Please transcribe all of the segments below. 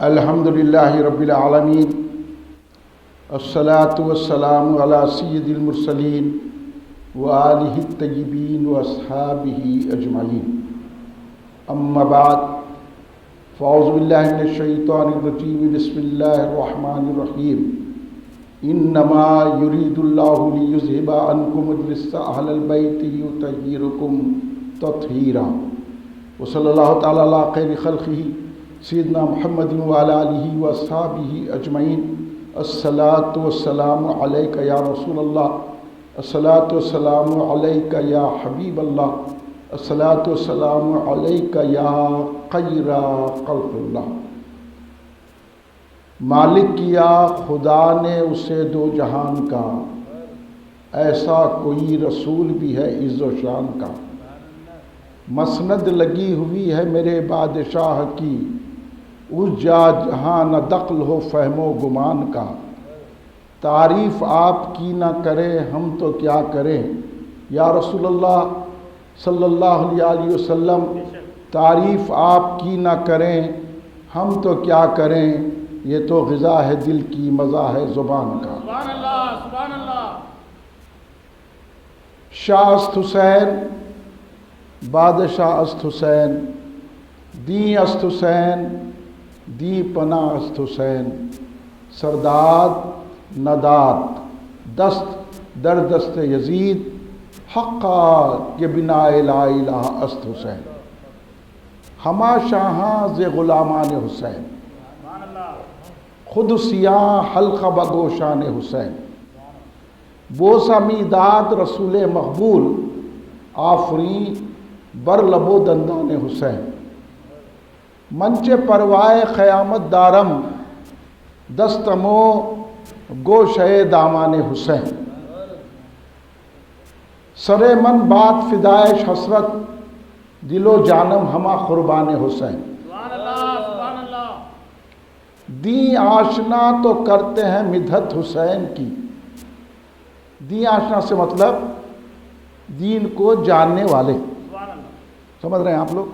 الحمدللہ رب العالمین الصلاۃ والسلام علی سید المرسلین وآلہ الطیبین واصحابہ اجمعین، اما بعد فاعوذ باللہ من الشیطان الرجیم، بسم اللہ الرحمن الرحیم۔ انما یرید اللہ لیذھب عنکم الرجس اہل البیت یطہرکم تطہیرا۔ وصلی اللہ تعالی علی خیر خلقہ سیدنا محمد وعلی آلہ واصحابہ اجمعین۔ الصلاۃ والسلام علیک یا رسول اللہ، الصلاۃ والسلام علیک یا حبیب اللہ، الصلاۃ والسلام علیک یا خیر خلق اللہ۔ مالک کیا خدا نے اسے دو جہان کا، ایسا کوئی رسول بھی ہے عز و شان کا۔ مسند لگی ہوئی ہے میرے بادشاہ کی، اس جا جہاں نہ دخل ہو فہم و گمان کا۔ تعریف آپ کی نہ کرے ہم تو کیا کریں، یا رسول اللہ صلی اللہ علیہ وسلم، تعریف آپ کی نہ کریں ہم تو کیا کریں، یہ تو غذا ہے دل کی مزہ ہے زبان کا۔ سبحان اللہ، سبحان اللہ۔ شاہ است حسین، بادشاہ است حسین، دی است حسین، دی پناہ است حسین۔ سرداد نداد دست در دست یزید، حقا کہ بنا لا الہ است حسین۔ ہما شاہاں ز غلامان حسین، خود سیاہ حلق بگوشان حسین۔ بوسہ میداد رسول مقبول، آفرین بر لب و دندان حسین۔ منچ پروائے قیامت دارم، دستمو گوشہ دامان حسین۔ سر من بات فدائش حسرت، دل و جانم ہما قربان حسین۔ سبحان اللہ، سبحان اللہ۔ دین آشنا تو کرتے ہیں مدحت حسین کی۔ دین آشنا سے مطلب دین کو جاننے والے، سبحان اللہ۔ سمجھ رہے ہیں آپ لوگ؟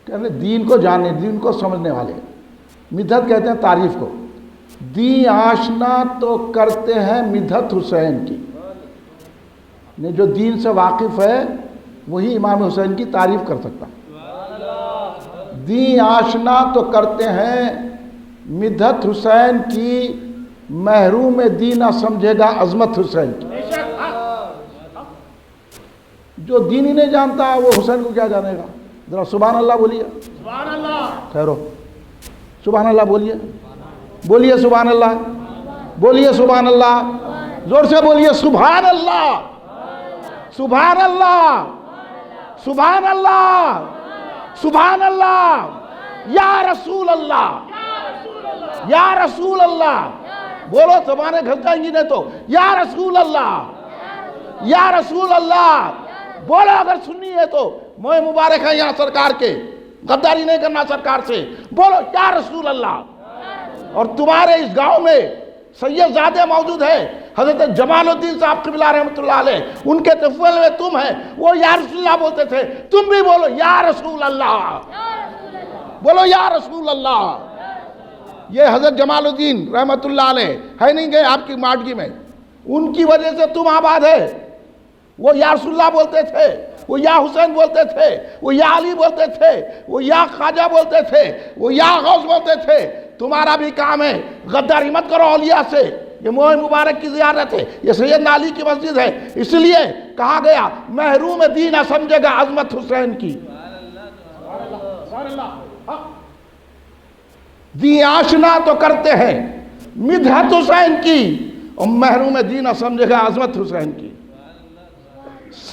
کہتے ہیں دین کو جاننے، دین کو سمجھنے والے۔ مدحت کہتے ہیں تعریف کو۔ دین آشنا تو کرتے ہیں مدحت حسین کی، جو دین سے واقف ہے وہی امام حسین کی تعریف کر سکتا۔ دین آشنا تو کرتے ہیں مدحت حسین کی، محروم دین نہ سمجھے گا عظمت حسین کی۔ بے شک، جو دین ہی نہیں جانتا وہ حسین کو کیا جانے گا؟ ذرا سبحان اللہ بولیے۔ سبحان اللہ۔ خیرو سبحان اللہ بولیے، بولیے سبحان اللہ، بولیے سبحان اللہ، زور سے بولیے سبحان اللہ، سبحان اللہ، سبحان اللہ، سبحان اللہ، یا رسول اللہ، یا رسول اللہ۔ بولو زبانیں گھس جائیں گی نہیں تو یا رسول اللہ، یا رسول اللہ بولو۔ اگر سننی ہے تو موئے مبارک ہے یہاں سرکار کے، غداری نہیں کرنا سرکار سے۔ بولو یا رسول اللہ۔ اور تمہارے اس گاؤں میں سید زادے موجود ہے، حضرت جمال الدین صاحب قبلہ رحمۃ اللہ علیہ، ان کے طفل میں تم ہے، وہ یا رسول اللہ بولتے تھے، تم بھی بولو یا رسول اللہ، بولو یا رسول اللہ۔ یہ حضرت جمال الدین رحمۃ اللہ علیہ ہے نہیں گئے آپ کی ماڈگی میں، ان کی وجہ سے تم آباد ہے۔ وہ یا رسول اللہ بولتے تھے، وہ یا حسین بولتے تھے، وہ یا علی بولتے تھے، وہ یا خواجہ بولتے تھے، وہ یا غوث بولتے تھے۔ تمہارا بھی کام ہے غداری مت کرو اولیاء سے۔ یہ موہ مبارک کی زیارت ہے، یہ سیدنا علی کی مسجد ہے، اس لیے کہا گیا محروم دین نہ سمجھے گا عظمت حسین کی۔ سبحان اللہ۔ دین آشنا تو کرتے ہیں مدحت حسین کی، اور محروم دین نہ سمجھے گا عظمت حسین کی۔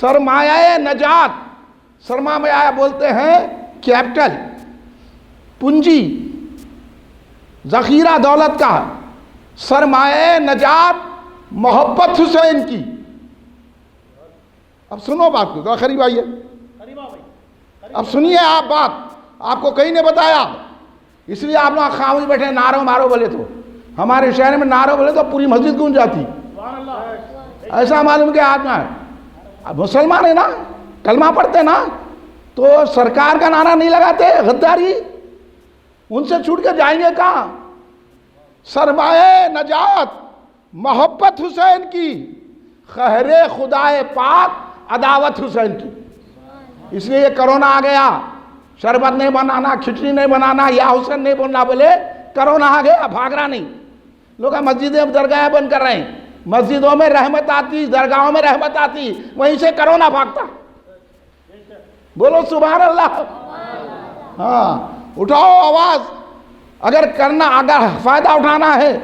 سرمایہ نجات، سرمایہ بولتے ہیں کیپٹل، پونجی، ذخیرہ دولت کا۔ سرمایہ نجات محبت حسین کی۔ اب سنو بات کو، ذرا قریب آئیے، اب سنیے آپ بات، آپ کو کہیں نے بتایا، اس لیے آپ لوگ خاموش بیٹھے نعروں مارو بولے تو۔ ہمارے شہر میں نعروں بولے تو پوری مسجد گونج جاتی، ایسا معلوم کہ آدمی ہے اب مسلمان ہے نا، کلمہ پڑھتے نا، تو سرکار کا نعرہ نہیں لگاتے، غداری ان سے چھوٹ کے جائیں گے کہاں؟ سرمایہ نجات محبت حسین کی، قہر خدائے پاک عداوت حسین کی۔ اس لیے یہ کرونا آ گیا، شربت نہیں بنانا، کھچڑی نہیں بنانا، یا حسین نہیں بولنا، بولے کرونا آ گیا، بھاگ رہا نہیں۔ لوگ مسجدیں درگاہیں بند کر رہے ہیں، مسجدوں میں رحمت آتی، درگاہوں میں رحمت آتی، وہیں سے کرونا بھاگتا۔ بولو سبحان اللہ۔ ہاں اٹھاؤ آواز، اگر فائدہ اٹھانا ہے۔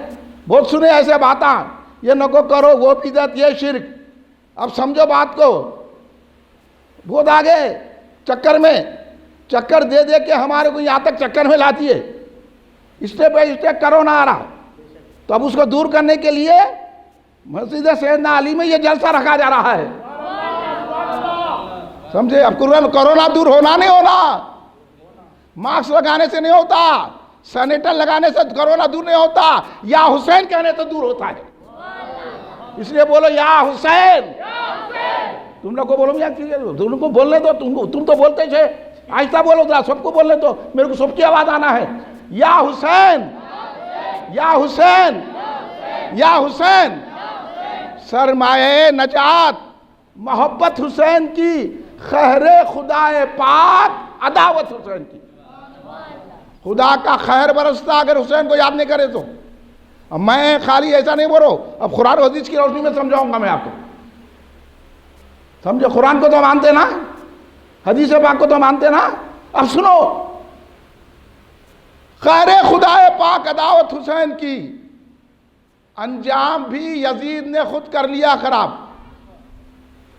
بہت سنے ایسے باتاں، یہ نکو کرو، وہ بدعت، یہ شرک۔ اب سمجھو بات کو، بہت آگے چکر دے دے کے ہمارے کو یہاں تک چکر میں لاتی ہے۔ اسٹیپ بائی اسٹیپ کرونا آ رہا، تو اب اس کو دور کرنے کے لیے مسجد سیدنا علی میں یہ جلسہ رکھا جا رہا ہے، سمجھے؟ اب کرونا دور ہونا نہیں ہونا، ماسک لگانے سے نہیں ہوتا، سینیٹر لگانے سے کرونا دور نہیں ہوتا، یا حسین کہنے سے دور ہوتا ہے۔ اس لیے بولو یا حسین۔ تم لوگ کو بولو، تم کو بولنے دو، تم تو بولتے تھے، آہستہ بولو ذرا، سب کو بولنے دو، میرے کو سب کی آواز آنا ہے۔ یا حسین، یا حسین، یا حسین۔ سرمایہ نجات محبت حسین کی، قہر خدائے پاک عداوت حسین کی۔ خدا کا خیر برستا اگر حسین کو یاد نہیں کرے تو۔ اب میں خالی ایسا نہیں بول رہا ہوں، اب قرآن و حدیث کی روشنی میں سمجھاؤں گا میں آپ کو، سمجھے؟ قرآن کو تو مانتے نا، حدیث پاک کو تو مانتے نا۔ اب سنو، قہر خدائے پاک عداوت حسین کی، انجام بھی یزید نے خود کر لیا خراب،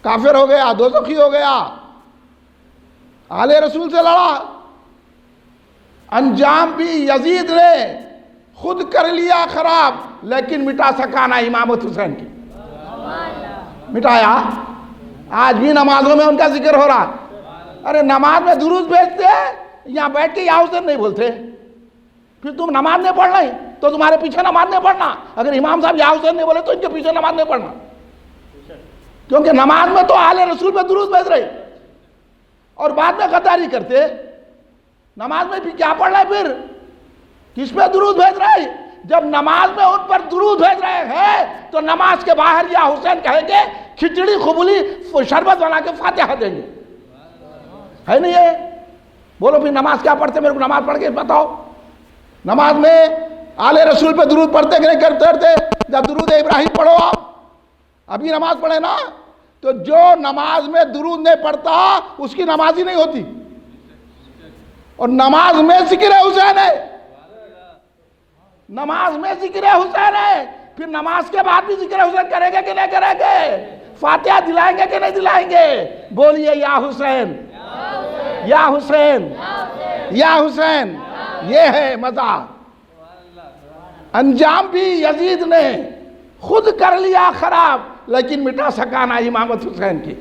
کافر ہو گیا، دوزخی ہو گیا، آل رسول سے لڑا، انجام بھی یزید نے خود کر لیا خراب، لیکن مٹا سکا نہ امامت حسین کی۔ مٹایا؟ آج بھی نمازوں میں ان کا ذکر ہو رہا۔ ارے نماز میں درود بھیجتے یہاں بیٹھ کے یا حسین نہیں بولتے، پھر تم نماز نہیں پڑھنا ہی تو تمہارے پیچھے نماز نہیں پڑھنا۔ اگر امام صاحب یا حسین نہیں بولے تو ان کے پیچھے نماز نہیں پڑھنا، کیونکہ نماز میں تو آل رسول پہ درود بھیج رہے اور بعد میں غداری کرتے۔ نماز میں بھی کیا پڑھ رہے، پھر کس پہ درود بھیج رہے؟ جب نماز میں ان پر درود بھیج رہے ہیں تو نماز کے باہر یا حسین کہیں گے، کھچڑی خبولی شربت بنا کے فاتحہ دیں گے، ہے نہیں یہ؟ بولو پھر نماز کیا پڑھتے، میرے کو نماز پڑھ کے بتاؤ۔ نماز میں آل رسول پہ درود پڑھتے کہ نہیں کرتے؟ جب درود ابراہیم پڑھو آپ، ابھی نماز پڑھے نا، تو جو نماز میں درود نہیں پڑھتا اس کی نماز ہی نہیں ہوتی۔ اور نماز میں ذکر حسین ہے، نماز میں ذکر حسین ہے، پھر نماز کے بعد بھی ذکر حسین کریں گے کہ نہیں کریں گے؟ فاتحہ دلائیں گے کہ نہیں دلائیں گے؟ بولیے یا حسین، یا حسین، یا حسین۔ یہ ہے مزہ۔ انجام بھی یزید نے خود کر لیا خراب، لیکن مٹا سکانا امامت حسین کی،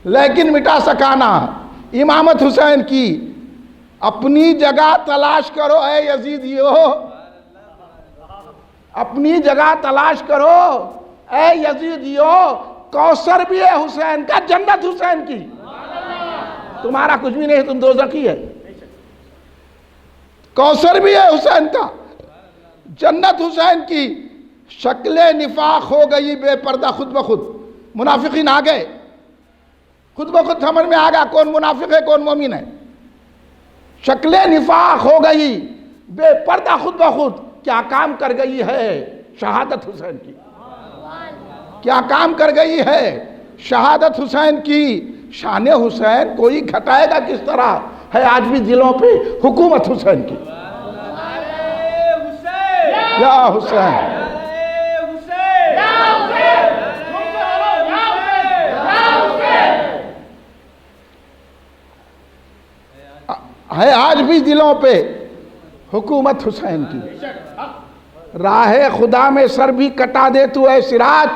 لیکن مٹا سکانا امامت حسین کی۔ اپنی جگہ تلاش کرو اے یزیدیو، اپنی جگہ تلاش کرو اے یزیدیو، کوثر بھی ہے حسین کا، جنت حسین کی۔ تمہارا کچھ بھی نہیں، تم دوزخی ہے۔ کوثر بھی ہے حسین کا، جنت حسین کی۔ شکل نفاق ہو گئی بے پردہ خود بخود، منافقین آ گئے، خود بخود سمجھ میں آ گیا کون منافق ہے کون مومن ہے۔ شکل نفاق ہو گئی بے پردہ خود بخود، کیا کام کر گئی ہے شہادت حسین کی، کیا کام کر گئی ہے شہادت حسین کی۔ شان حسین کوئی گھٹائے گا کس طرح، ہے آج بھی دلوں پہ حکومت حسین کی۔ یا حسین، ہے آج بھی دلوں پہ حکومت حسین کی۔ راہ خدا میں سر بھی کٹا دے تو اے سراج،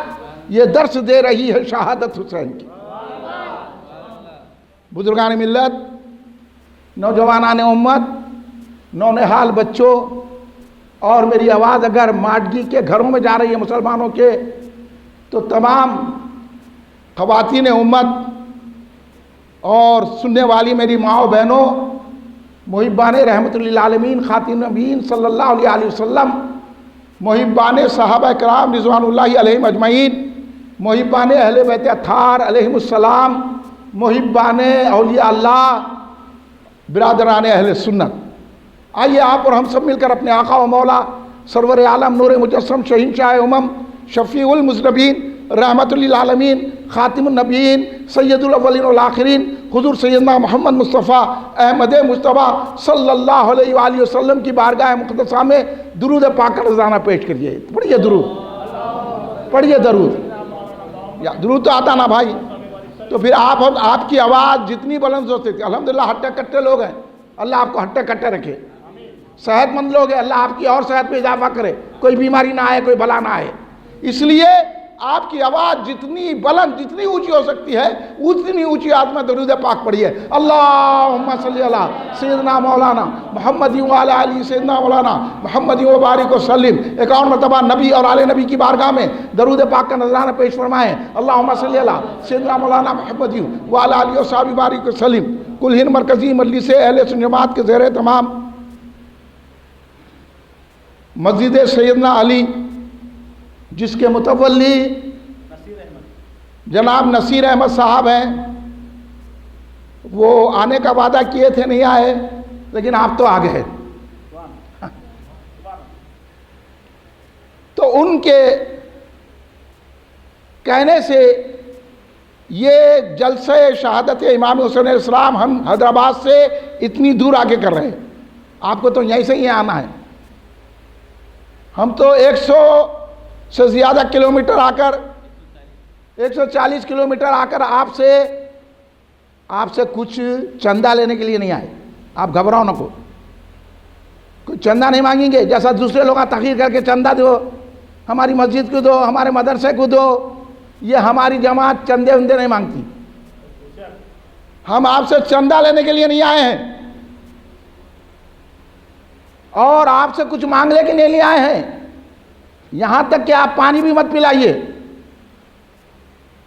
یہ درس دے رہی ہے شہادت حسین کی۔ بزرگان ملت، نوجوانان امت، نونہال بچوں، اور میری آواز اگر ماڈگی کے گھروں میں جا رہی ہے مسلمانوں کے، تو تمام خواتین امت اور سننے والی میری ماں و بہنوں، محبان رحمت للعالمین خاتم نبیین صلی اللہ علیہ وسلم، محبان صحابہ کرام رضوان اللہ علیہم اجمعین، محبان اہل بیت اطہار علیہم السلام، محبان اولیاء اللہ، برادران اہل سنت، آئیے آپ اور ہم سب مل کر اپنے آقا و مولا سرور عالم نور مجسم شہنشاہ امم شفیع المذنبین رحمت للعالمین خاتم النبیین سید الاولین والآخرین حضور سیدنا محمد مصطفیٰ احمد مصطفیٰ صلی اللہ علیہ وآلہ وسلم کی بارگاہ مقدسہ میں درود پاک کا نذرانہ پیش کریے. پڑھیے درود، پڑھیے درود. یا درود تو آتا نا بھائی. تو پھر آپ کی آواز جتنی بلند ہو سکتی، الحمدللہ ہٹے کٹے لوگ ہیں، اللہ آپ کو ہٹے کٹے رکھے. صحت مند لوگ ہیں، اللہ آپ کی اور صحت میں اضافہ کرے، کوئی بیماری نہ آئے، کوئی بلا نہ آئے. اس لیے آپ کی آواز جتنی بلند، جتنی اونچی ہو سکتی ہے اتنی اونچی آواز میں درود پاک پڑھیے. اللہم صلی علی سیدنا مولانا محمد وعلی آلہ سیدنا مولانا محمد وبارک وسلم. 51 مرتبہ نبی اور آل نبی کی بارگاہ میں درود پاک کا نذرانہ پیش فرمائیں. اللہم صلی علی سیدنا مولانا محمد وعلی آلہ وصحبہ وبارک وسلم. کل ہند مرکزی مجلس اہل سنت جماعت کے زیر تمام مسجد سیدنا علی، جس کے متولی جناب نصیر احمد صاحب ہیں، وہ آنے کا وعدہ کیے تھے، نہیں آئے، لیکن آپ تو آ گئے. تو ان کے کہنے سے یہ جلسہ شہادت امام حسین علیہ السلام ہم حیدرآباد سے اتنی دور آگے کر رہے ہیں. آپ کو تو یہیں سے ہی آنا ہے. ہم تو 100 سے زیادہ کلومیٹر آ کر 140 کلومیٹر آ کر آپ سے کچھ چندہ لینے کے لیے نہیں آئے. آپ گھبراؤ نہ، کوئی چندہ نہیں مانگیں گے. جیسا دوسرے لوگ تاخیر کر کے چندہ دو، ہماری مسجد کو دو، ہمارے مدرسے کو دو، یہ ہماری جماعت چندے وندے نہیں مانگتی. ہم آپ سے چندہ لینے کے لیے نہیں آئے ہیں اور آپ سے کچھ مانگنے کے لیے آئے ہیں. یہاں تک کہ آپ پانی بھی مت پلائیے.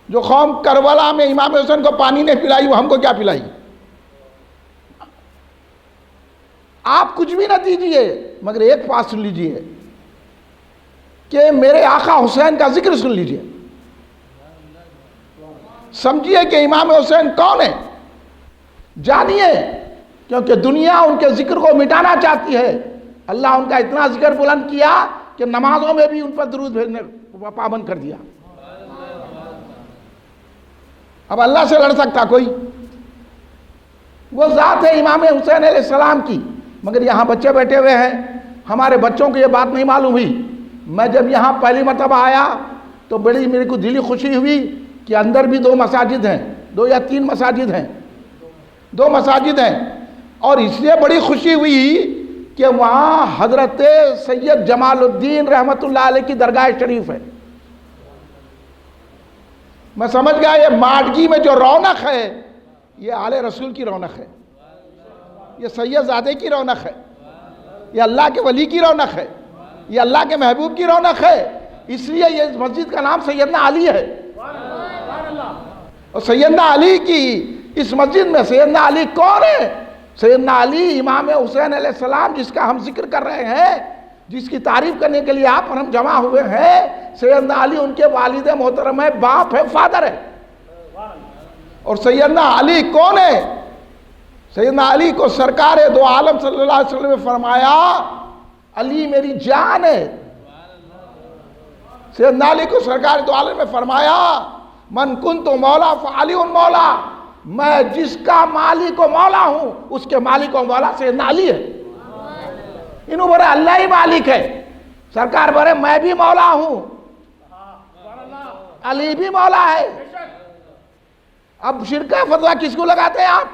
جو قوم کربلا میں امام حسین کو پانی نہیں پلائی، وہ ہم کو کیا پلائی؟ آپ کچھ بھی نہ دیجئے، مگر ایک بات سن لیجئے کہ میرے آقا حسین کا ذکر سن لیجئے. سمجھیے کہ امام حسین کون ہے، جانیے، کیونکہ دنیا ان کے ذکر کو مٹانا چاہتی ہے. اللہ ان کا اتنا ذکر بلند کیا کہ نمازوں میں بھی ان پر درود بھیجنے پابند کر دیا. اب اللہ سے لڑ سکتا کوئی؟ وہ ذات ہے امام حسین علیہ السلام کی. مگر یہاں بچے بیٹھے ہوئے ہیں، ہمارے بچوں کو یہ بات نہیں معلوم ہوئی. میں جب یہاں پہلی مرتبہ آیا تو بڑی میرے کو دلی خوشی ہوئی کہ اندر بھی 2 مساجد ہیں، 2 یا 3 مساجد ہیں، 2 مساجد ہیں. اور اس لیے بڑی خوشی ہوئی کہ وہاں حضرت سید جمال الدین رحمت اللہ علیہ کی درگاہ شریف ہے. میں سمجھ گیا یہ ماڈگی میں جو رونق ہے یہ آل رسول کی رونق ہے، یہ سید زادے کی رونق ہے، یہ اللہ کے ولی کی رونق ہے، یہ اللہ کے محبوب کی رونق ہے. اس لیے یہ مسجد کا نام سیدنا علی ہے. اور سیدنا علی کی اس مسجد میں سیدنا علی کون ہے؟ سیدنا علی امام حسین علیہ السلام، جس کا ہم ذکر کر رہے ہیں، جس کی تعریف کرنے کے لیے آپ اور ہم جمع ہوئے ہیں. سیدنا علی ان کے والد محترم ہے، باپ ہے، فادر ہے. اور سیدنا علی کون ہے؟ سیدنا علی کو سرکار دو عالم صلی اللہ علیہ وسلم نے فرمایا علی میری جان ہے. سیدنا علی کو سرکار دو عالم نے فرمایا من کنت مولا فعلی مولا، میں جس کا مالک و مولا ہوں اس کے مالک و مولا سیدنا علی ہے. انہوں بولے اللہ ہی مالک ہے. سرکار بولے میں بھی مولا ہوں، علی بھی مولا ہے. اب شرک ہے فتویٰ کس کو لگاتے ہیں آپ؟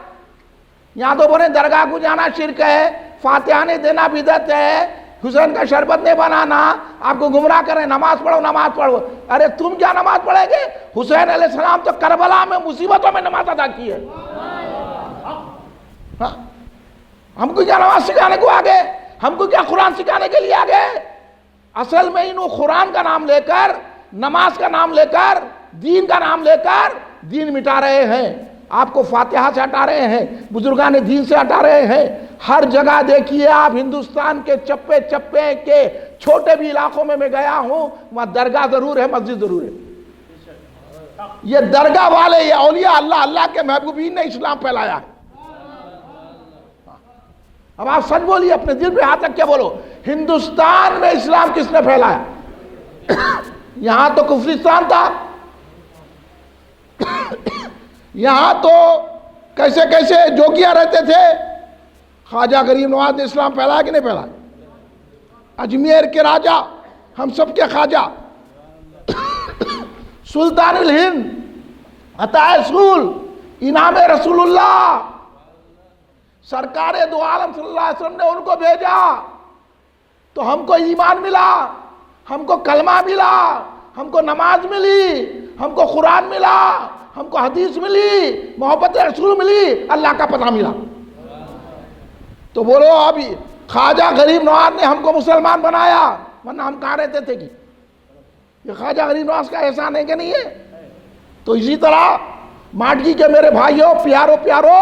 یہاں تو بولے درگاہ کو جانا شرک ہے، فاتحہ نہیں دینا بدعت ہے، حسین کا شربت نہیں بنانا، آپ کو گمراہ کریں، نماز پڑھو نماز پڑھو. ارے تم کیا نماز پڑھے گے؟ حسین علیہ السلام تو کربلا میں مصیبتوں میں نماز ادا کی ہے. ہم کو کیا نماز سکھانے کو آگے؟ ہم کو کیا قرآن سکھانے کے لیے آگے؟ اصل میں انہوں قرآن کا نام لے کر، نماز کا نام لے کر، دین کا نام لے کر دین مٹا رہے ہیں. آپ کو فاتحہ سے ہٹا رہے ہیں، بزرگان دین سے ہٹا رہے ہیں. ہر جگہ دیکھیے آپ، ہندوستان کے چپے چپے کے چھوٹے بھی علاقوں میں گیا ہوں، وہاں درگاہ ضرور ہے، مسجد ضرور ہے۔ یہ درگاہ والے، یہ اولیاء اللہ کے محبوبین نے اسلام پھیلایا ہے۔ اب آپ سچ بولیے، اپنے دل پہ ہاتھ رکھ کے بولو، ہندوستان میں اسلام کس نے پھیلایا؟ یہاں تو کفرستان تھا، یہاں تو کیسے کیسے جوگیاں رہتے تھے۔ خواجہ غریب نواز نے اسلام پھیلایا کہ نہیں پھیلایا؟ اجمیر کے راجہ، ہم سب کے خواجہ، سلطان الہند، عطا رسول، انعام رسول اللہ، سرکار دو عالم صلی اللہ علیہ وسلم نے ان کو بھیجا تو ہم کو ایمان ملا، ہم کو کلمہ ملا، ہم کو نماز ملی، ہم کو قرآن ملا، ہم کو حدیث ملی، محبت رسول ملی، اللہ کا پتہ ملا۔ تو بولو ابھی خواجہ غریب نواز نے ہم کو مسلمان بنایا، ورنہ ہم کہاں رہتے تھے کہ یہ خواجہ غریب نواز کا احسان ہے کہ نہیں ہے؟ تو اسی طرح ماٹھی کے میرے بھائیوں، پیارو،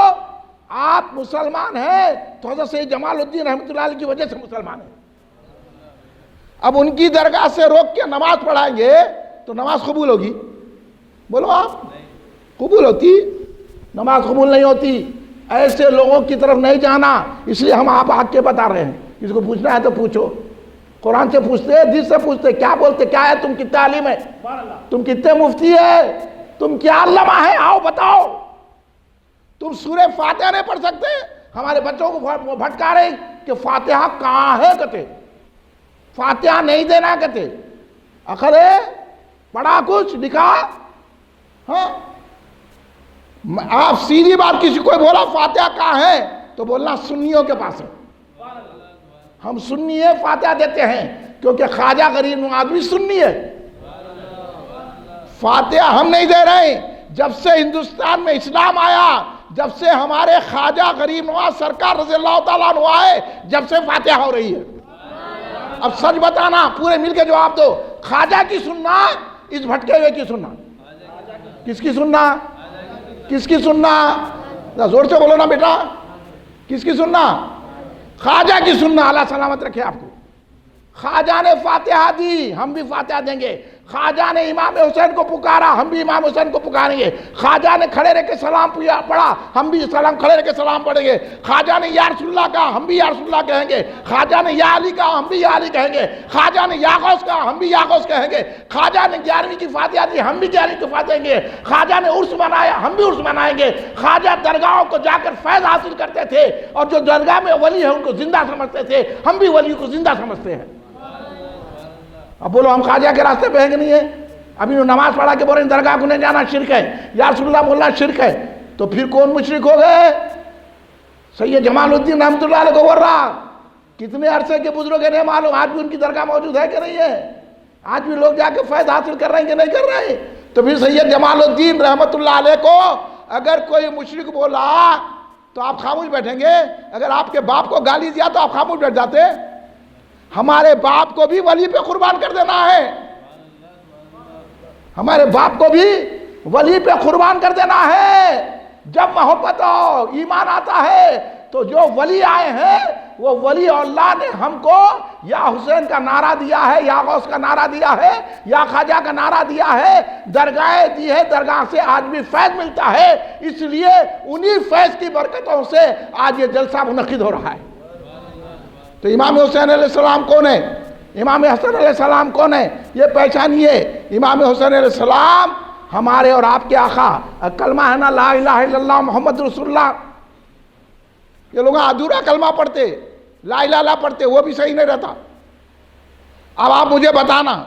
آپ مسلمان ہیں تو حضرت سید جمال الدین رحمۃ اللہ علیہ کی وجہ سے مسلمان ہیں۔ اب ان کی درگاہ سے روک کے نماز پڑھائیں گے تو نماز قبول ہوگی؟ بولو آپ، قبول ہوتی؟ نماز قبول نہیں ہوتی۔ ایسے لوگوں کی طرف نہیں جانا، اس لیے ہم آپ آگ کے بتا رہے ہیں۔ کسی کو پوچھنا ہے تو پوچھو، قرآن سے پوچھتے، حدیث سے پوچھتے، کیا بولتے، کیا ہے، تم کتنے عالم ہے، تم کتنے مفتی ہے، تم کیا علامہ ہے، آؤ بتاؤ۔ تم سورہ فاتحہ نہیں پڑھ سکتے؟ ہمارے بچوں کو بھٹکا رہے کہ فاتحہ کہاں ہے کہتے، فاتحہ نہیں دینا کہتے، عقل ہے، پڑھا کچھ لکھا؟ ہاں، آپ سیدھی بات، کسی کوئی بولا فاتحہ کہاں ہے تو بولنا سنیوں کے پاس ہے۔ ہم سنی ہے، فاتحہ دیتے ہیں کیونکہ خواجہ غریب نواز بھی سنی ہے۔ فاتحہ ہم نہیں دے رہے ہیں، جب سے ہندوستان میں اسلام آیا، جب سے ہمارے خواجہ غریب نواز سرکار رضی اللہ تعالیٰ عنہ آئے، جب سے فاتحہ ہو رہی ہے۔ اب سچ بتانا، پورے مل کے جواب دو، خواجہ کی سننا، اس بھٹکے ہوئے کی سننا؟ کس کی سننا؟ کس کی سننا؟ زور سے بولو نا بیٹا، کس کی سننا؟ خواجہ کی سننا۔ اللہ سلامت رکھے آپ کو۔ خواجہ نے فاتحہ دی، ہم بھی فاتحہ دیں گے۔ خواجہ نے امام حسین کو پکارا، ہم بھی امام حسین کو پکاریں گے۔ خواجہ نے کھڑے رہ کے سلام پڑھا، ہم بھی سلام کھڑے رہ کے سلام پڑھیں گے۔ خواجہ نے یا رسول اللہ کہا، ہم بھی یا رسول اللہ کہیں گے۔ خواجہ نے یا علی کہا، ہم بھی یا علی کہیں گے۔ خواجہ نے یا غوث کہا، ہم بھی یا غوث کہیں گے۔ خواجہ نے 11ویں کی فاتحہ دی، ہم بھی 11ویں کی فاتحہ دیں گے۔ خواجہ نے عرس منایا، ہم بھی عرس منائیں گے۔ خواجہ درگاہوں کو جا کر فیض حاصل کرتے تھے، اور جو درگاہ میں ولی ہے ان کو زندہ سمجھتے تھے، ہم بھی ولی کو زندہ سمجھتے ہیں۔ اب بولو ہم خواجہ کے راستے پہ ہیں کہ نہیں ہے؟ ابھی نماز پڑھا کے بولے درگاہ کو نہیں جانا شرک ہے، یا رسول اللہ بولنا شرک ہے، تو پھر کون مشرک ہو گئے؟ سید جمال الدین رحمۃ اللہ علیہ کو بول رہا، کتنے عرصے کے بزرگ نہیں معلوم، آج بھی ان کی درگاہ موجود ہے کہ نہیں ہے؟ آج بھی لوگ جا کے فیض حاصل کر رہے ہیں کہ نہیں کر رہے ہیں؟ تو پھر سید جمال الدین رحمۃ اللہ علیہ کو اگر کوئی مشرک بولا تو آپ خاموش بیٹھیں گے؟ اگر آپ کے باپ کو گالی دیا تو آپ خاموش بیٹھ جاتے؟ ہمارے باپ کو بھی ولی پہ قربان کر دینا ہے، ہمارے باپ کو بھی ولی پہ قربان کر دینا ہے۔ جب محبت اور ایمان آتا ہے تو جو ولی آئے ہیں وہ ولی اللہ نے ہم کو یا حسین کا نعرہ دیا ہے، یا غوث کا نعرہ دیا ہے، یا خواجہ کا نعرہ دیا ہے، درگاہیں دی ہے، درگاہ سے آج بھی فیض ملتا ہے۔ اس لیے انہی فیض کی برکتوں سے آج یہ جلسہ منعقد ہو رہا ہے۔ تو امام حسین علیہ السلام کون ہے؟ امام حسن علیہ السلام کون ہے؟ یہ پہچانیے، امام حسین علیہ السلام ہمارے اور آپ کے آقا۔ کلمہ ہے نا لا الہ الا اللہ محمد رسول اللہ، یہ لوگ ادھورا کلمہ پڑھتے، لا الہ الا پڑھتے، وہ بھی صحیح نہیں رہتا۔ اب آپ مجھے بتانا،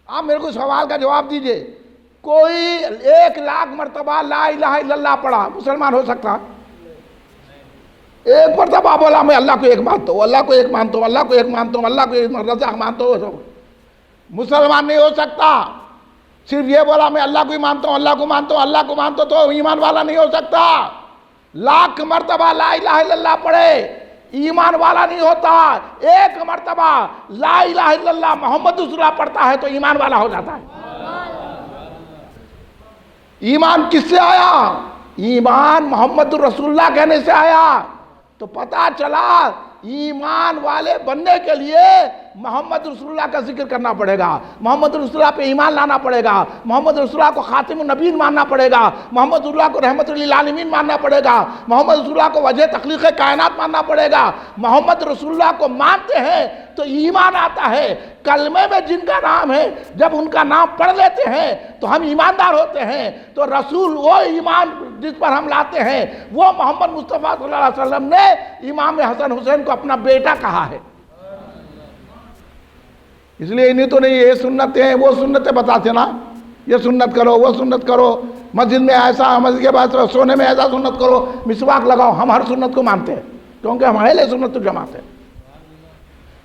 آپ میرے کو سوال کا جواب دیجئے، کوئی 1,00,000 مرتبہ لا الہ الا اللہ پڑھا مسلمان ہو سکتا؟ ایک مرتبہ بولا میں اللہ کو ایک مانتا ہوں، اللہ کو ایک مانتا ہوں، اللہ کو ایک مانتا ہوں، اللہ کو ایک رزاق مانتا ہوں، مسلمان نہیں ہو سکتا۔ صرف یہ بولا میں اللہ کو ہی مانتا ہوں، اللہ کو مانتا ہوں، اللہ کو مانتا ہوں، تو ایمان والا نہیں ہو سکتا۔ 1,00,000 مرتبہ لا الہ الا اللہ پڑھے، ایمان والا نہیں ہوتا۔ 1 مرتبہ لا الہ الا اللہ محمد رسول اللہ پڑھتا ہے تو ایمان والا ہو جاتا ہے۔ ایمان کس سے آیا؟ ایمان محمد رسول اللہ کہنے سے آیا۔ تو پتہ چلا ایمان والے بننے کے لیے محمد رسول اللہ کا ذکر کرنا پڑے گا، محمد رسول اللہ پہ ایمان لانا پڑے گا، محمد رسول اللہ کو خاتم النبیین ماننا پڑے گا، محمد رسول اللہ کو رحمت للعالمین ماننا پڑے گا، محمد رسول اللہ کو وجہ تخلیق کائنات ماننا پڑے گا۔ محمد رسول اللہ کو مانتے ہیں تو ایمان آتا ہے۔ کلمے میں جن کا نام ہے جب ان کا نام پڑھ لیتے ہیں تو ہم ایماندار ہوتے ہیں۔ تو رسول وہ ایمان جس پر ہم لاتے ہیں وہ محمد مصطفیٰ صلی اللہ علیہ وسلم نے امام حسن حسین کو اپنا بیٹا کہا ہے۔ اس لیے انہیں تو نہیں یہ سنتیں ہیں وہ سنتیں بتاتے نا، یہ سنت کرو وہ سنت کرو، مسجد میں ایسا، مسجد کے بعد سونے میں ایسا سنت کرو، مسواک لگاؤ۔ ہم ہر سنت کو مانتے ہیں کیونکہ ہم اہل سنت و جماعت ہیں،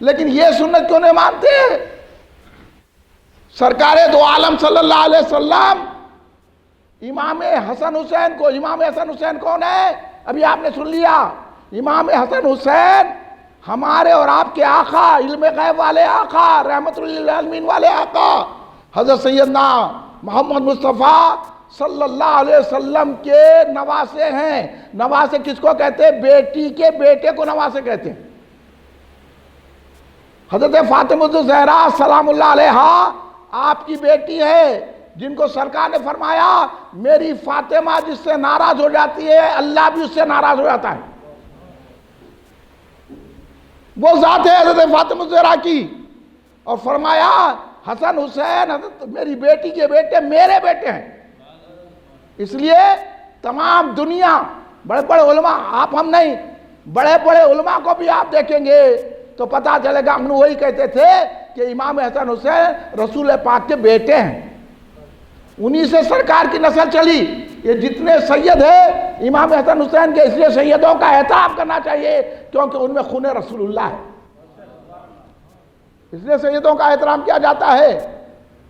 لیکن یہ سنت کیوں نہیں مانتے؟ سرکار دو عالم صلی اللہ علیہ وسلم امام حسن حسین کو، امام حسن حسین کون ہے؟ ابھی آپ نے سن لیا، امام حسن حسین ہمارے اور آپ کے آقا، علم غیب والے آقا، رحمت للعالمین والے آقا حضرت سیدنا محمد مصطفیٰ صلی اللہ علیہ وسلم کے نواسے ہیں۔ نواسے کس کو کہتے ہیں؟ بیٹی کے بیٹے کو نواسے کہتے ہیں۔ حضرت فاطمہ الزہرا سلام اللہ علیہا آپ کی بیٹی ہے، جن کو سرکار نے فرمایا میری فاطمہ جس سے ناراض ہو جاتی ہے اللہ بھی اس سے ناراض ہو جاتا ہے۔ وہ ذات ہے حضرت فاطمہ الزہرا کی، اور فرمایا حسن حسین حضرت میری بیٹی کے بیٹے میرے بیٹے ہیں۔ اس لیے تمام دنیا بڑے بڑے علماء، آپ ہم نہیں، بڑے بڑے علماء کو بھی آپ دیکھیں گے تو پتہ چلے گا ہم وہی کہتے تھے کہ امام حسن حسین رسول پاک کے بیٹے ہیں، انہی سے سرکار کی نسل چلی۔ یہ جتنے سید ہیں امام حسن حسین کے، اس لیے سیدوں کا احترام کرنا چاہیے کیونکہ ان میں خون رسول اللہ ہے، اس لیے سیدوں کا احترام کیا جاتا ہے۔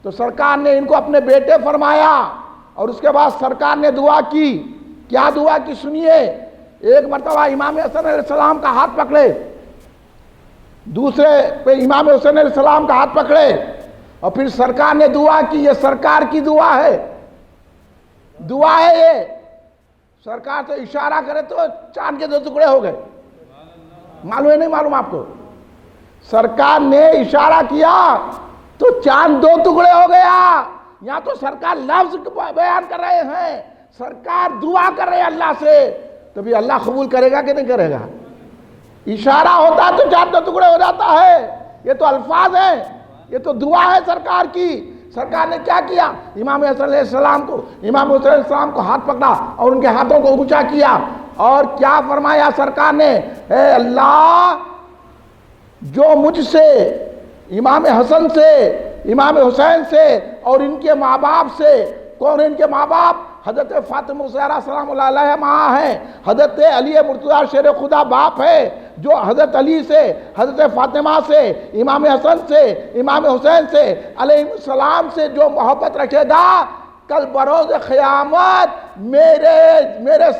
تو سرکار نے ان کو اپنے بیٹے فرمایا، اور اس کے بعد سرکار نے دعا کی۔ کیا دعا کی سنیے۔ ایک مرتبہ امام حسن علیہ السلام کا ہاتھ پکڑے، دوسرے پہ امام حسین علیہ السلام کا ہاتھ پکڑے، اور پھر سرکار نے دعا کی۔ یہ سرکار کی دعا ہے، دعا ہے یہ۔ سرکار تو اشارہ کرے تو چاند کے 2 ٹکڑے ہو گئے، معلوم ہے نہیں معلوم آپ کو؟ سرکار نے اشارہ کیا تو چاند 2 ٹکڑے ہو گیا۔ یہاں تو سرکار لفظ بیان کر رہے ہیں، سرکار دعا کر رہے ہیں اللہ سے، تو بھی اللہ قبول کرے گا کہ نہیں کرے گا؟ اشارہ ہوتا تو 4 ٹکڑے ہو جاتا ہے، یہ تو الفاظ ہیں، یہ تو دعا ہے سرکار کی۔ سرکار نے کیا کیا؟ امام حسن علیہ السلام کو ہاتھ پکڑا اور ان کے ہاتھوں کو اونچا کیا، اور کیا فرمایا سرکار نے؟ اے اللہ، جو مجھ سے، امام حسن سے، امام حسین سے اور ان کے ماں باپ سے، کون ان کے ماں باپ؟ حضرت فاطمہ الزہرا سلام اللہ علیہ ماں ہے، حضرت علی مرتضیٰ شیر خدا باپ ہے، جو حضرت علی سے، حضرت فاطمہ سے، امام حسن سے، امام حسین سے علیہ السلام سے جو محبت رکھے گا، کل بروز قیامت میرے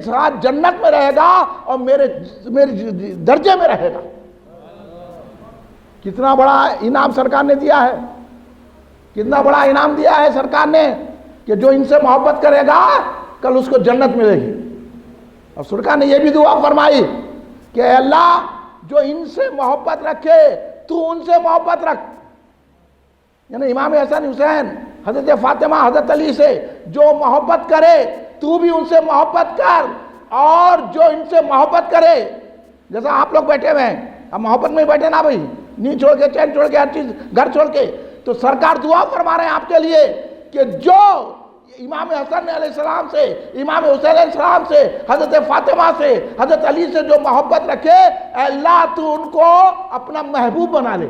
ساتھ جنت میں رہے گا اور میرے درجے میں رہے گا۔ کتنا بڑا انعام سرکار نے دیا ہے، کتنا بڑا انعام دیا ہے سرکار نے، کہ جو ان سے محبت کرے گا کل اس کو جنت ملے گی۔ اور سرکار نے یہ بھی دعا فرمائی کہ اے اللہ، جو ان سے محبت رکھے تو ان سے محبت رکھ، یعنی امام حسن حسین، حضرت فاطمہ، حضرت علی سے جو محبت کرے تو بھی ان سے محبت کر، اور جو ان سے محبت کرے، جیسا آپ لوگ بیٹھے ہوئے ہیں، اب محبت میں ہی بیٹھے نا بھائی، نیند چھوڑ کے، چین چھوڑ کے، ہر چیز گھر چھوڑ کے، تو سرکار دعا فرما رہے ہیں آپ کے لیے کہ جو امام حسن علیہ السلام سے، امام حسین علیہ السلام سے، حضرت فاطمہ سے، حضرت علی سے جو محبت رکھے، اے اللہ تو ان کو اپنا محبوب بنا لے۔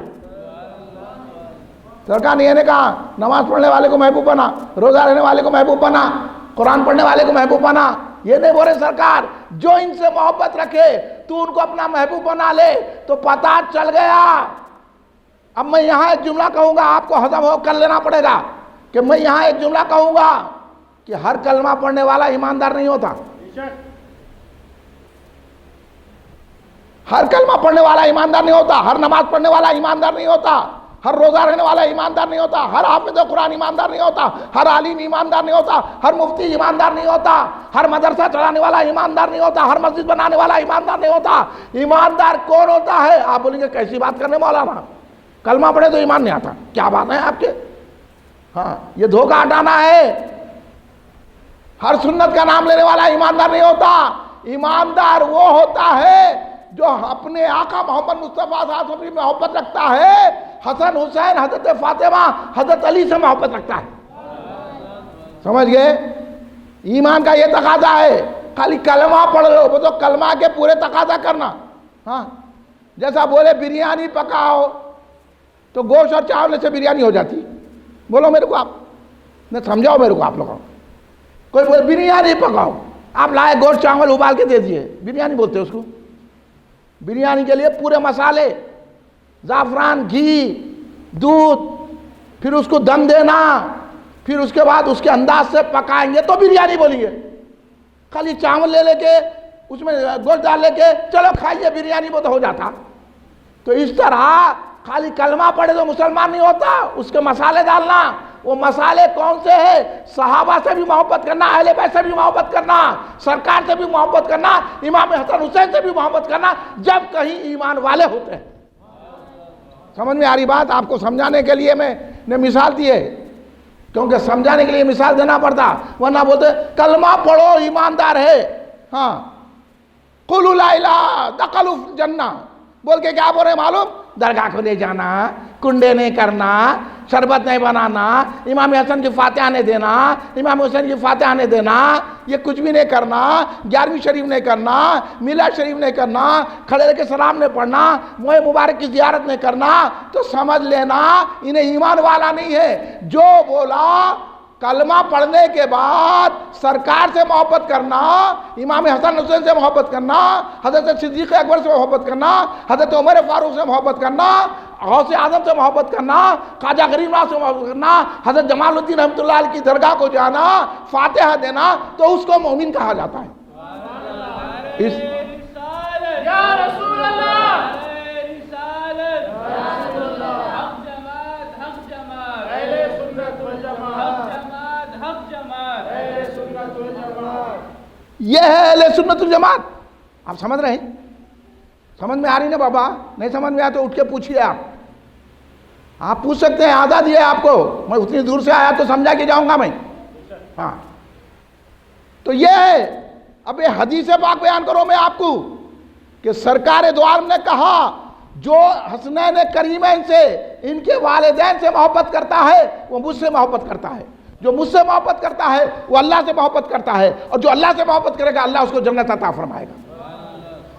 سرکار نے یہ نہیں کہا نماز پڑھنے والے کو محبوب بنا، روزہ رہنے والے کو محبوب بنا، قرآن پڑھنے والے کو محبوب بنا، یہ نہیں بولے سرکار، جو ان سے محبت رکھے تو ان کو اپنا محبوب بنا لے۔ تو پتہ چل گیا۔ اب میں یہاں ایک جملہ کہوں گا، آپ کو ہضم ہو کر لینا پڑے گا، کہ میں یہاں ایک جملہ کہوں گا کہ ہر کلمہ پڑھنے والا ایماندار نہیں ہوتا، ہر کلمہ پڑھنے والا ایماندار نہیں ہوتا، ہر نماز پڑھنے والا ایماندار نہیں ہوتا، ہر روزہ رکھنے والا ایماندار نہیں ہوتا، ہر حافظ قرآن ایماندار نہیں ہوتا، ہر عالم ایماندار نہیں ہوتا، ہر مفتی ایماندار نہیں ہوتا، ہر مدرسہ چلانے والا ایماندار نہیں ہوتا، ہر مسجد بنانے والا ایماندار نہیں ہوتا۔ ایماندار کون ہوتا ہے؟ آپ بولیں گے کیسی بات کرنے مولانا، کلمہ پڑھے تو ایمان نہیں آتا، کیا بات ہے آپ کے؟ ہاں، یہ دھوکہ ہٹانا ہے۔ ہر سنت کا نام لینے والا ایماندار نہیں ہوتا۔ ایماندار وہ ہوتا ہے جو اپنے آقا محمد مصطفیٰ صلی اللہ علیہ وسلم سے محبت رکھتا ہے، حسن حسین حضرت فاطمہ حضرت علی سے محبت رکھتا ہے۔ سمجھ گئے؟ ایمان کا یہ تقاضا ہے، خالی کلمہ پڑھ لو، وہ تو کلمہ کے پورے تقاضا کرنا۔ ہاں، جیسا بولے بریانی پکاؤ تو گوشت اور چاول سے بریانی ہو جاتی، بولو میرے کو، آپ نے سمجھاؤ میرے کو، آپ لوگوں کوئی بولے بریانی پکاؤ، آپ لائے گوشت چاول ابال کے دے دیے، بریانی بولتے اس کو۔ بریانی کے لیے پورے مسالے، زعفران، گھی، دودھ، پھر اس کو دم دینا، پھر اس کے بعد اس کے انداز سے پکائیں گے تو بریانی بولیں گے۔ خالی چاول لے کے اس میں گوشت ڈال لے کے چلو کھائیے بریانی، وہ تو ہو جاتا۔ تو اس طرح خالی کلمہ پڑھے تو مسلمان نہیں ہوتا، اس کے مسالے ڈالنا۔ وہ مسالے کون سے ہیں؟ صحابہ سے بھی محبت کرنا، اہل بیت سے بھی محبت کرنا، سرکار سے بھی محبت کرنا، امام حسن حسین سے بھی محبت کرنا، جب کہیں ایمان والے ہوتے ہیں۔ سمجھ میں آ رہی بات؟ آپ کو سمجھانے کے لیے میں نے مثال دی ہے، کیونکہ سمجھانے کے لیے مثال دینا پڑتا، ورنہ بولتے کلمہ پڑھو ایماندار ہے۔ ہاں، قولوا لا الہ دخلوا الجنہ بول کے کیا بول رہے معلوم؟ درگاہ کو لے جانا، کنڈے نہیں کرنا، شربت نہیں بنانا، امام حسن کی فاتحہ نہیں دینا، امام حسین کی فاتحہ نہیں دینا، یہ کچھ بھی نہیں کرنا، 11ویں شریف نہیں کرنا، میلاد شریف نہیں کرنا، کھڑے رہ کے سلام نہیں پڑھنا، موئے مبارک کی زیارت نہیں کرنا، تو سمجھ لینا انہیں ایمان والا نہیں ہے۔ جو بولا کلمہ پڑھنے کے بعد سرکار سے محبت کرنا، امام حسن حسین سے محبت کرنا، حضرت صدیق اکبر سے محبت کرنا، حضرت عمر فاروق سے محبت کرنا، غوث اعظم سے محبت کرنا، خواجہ غریب نواز سے محبت کرنا، حضرت جمال الدین رحمۃ اللہ علیہ کی درگاہ کو جانا، فاتحہ دینا، تو اس کو مومن کہا جاتا ہے۔ یا رسول اللہ، یہ ہے اہل سنت والجماعت۔ آپ سمجھ رہے ہیں؟ سمجھ میں آ رہی نا بابا؟ نہیں سمجھ میں آیا تو اٹھ کے پوچھئے، آپ پوچھ سکتے ہیں، آزادی ہے آپ کو، میں اتنی دور سے آیا تو سمجھا کے جاؤں گا میں۔ ہاں، تو یہ ہے۔ اب یہ حدیث پاک بیان کرو میں آپ کو کہ سرکار دو عالم نے کہا جو حسنین کریمین سے، ان کے والدین سے محبت کرتا ہے وہ مجھ سے محبت کرتا ہے، جو مجھ سے محبت کرتا ہے وہ اللہ سے محبت کرتا ہے، اور جو اللہ سے محبت کرے گا اللہ اس کو جنت عطا فرمائے گا۔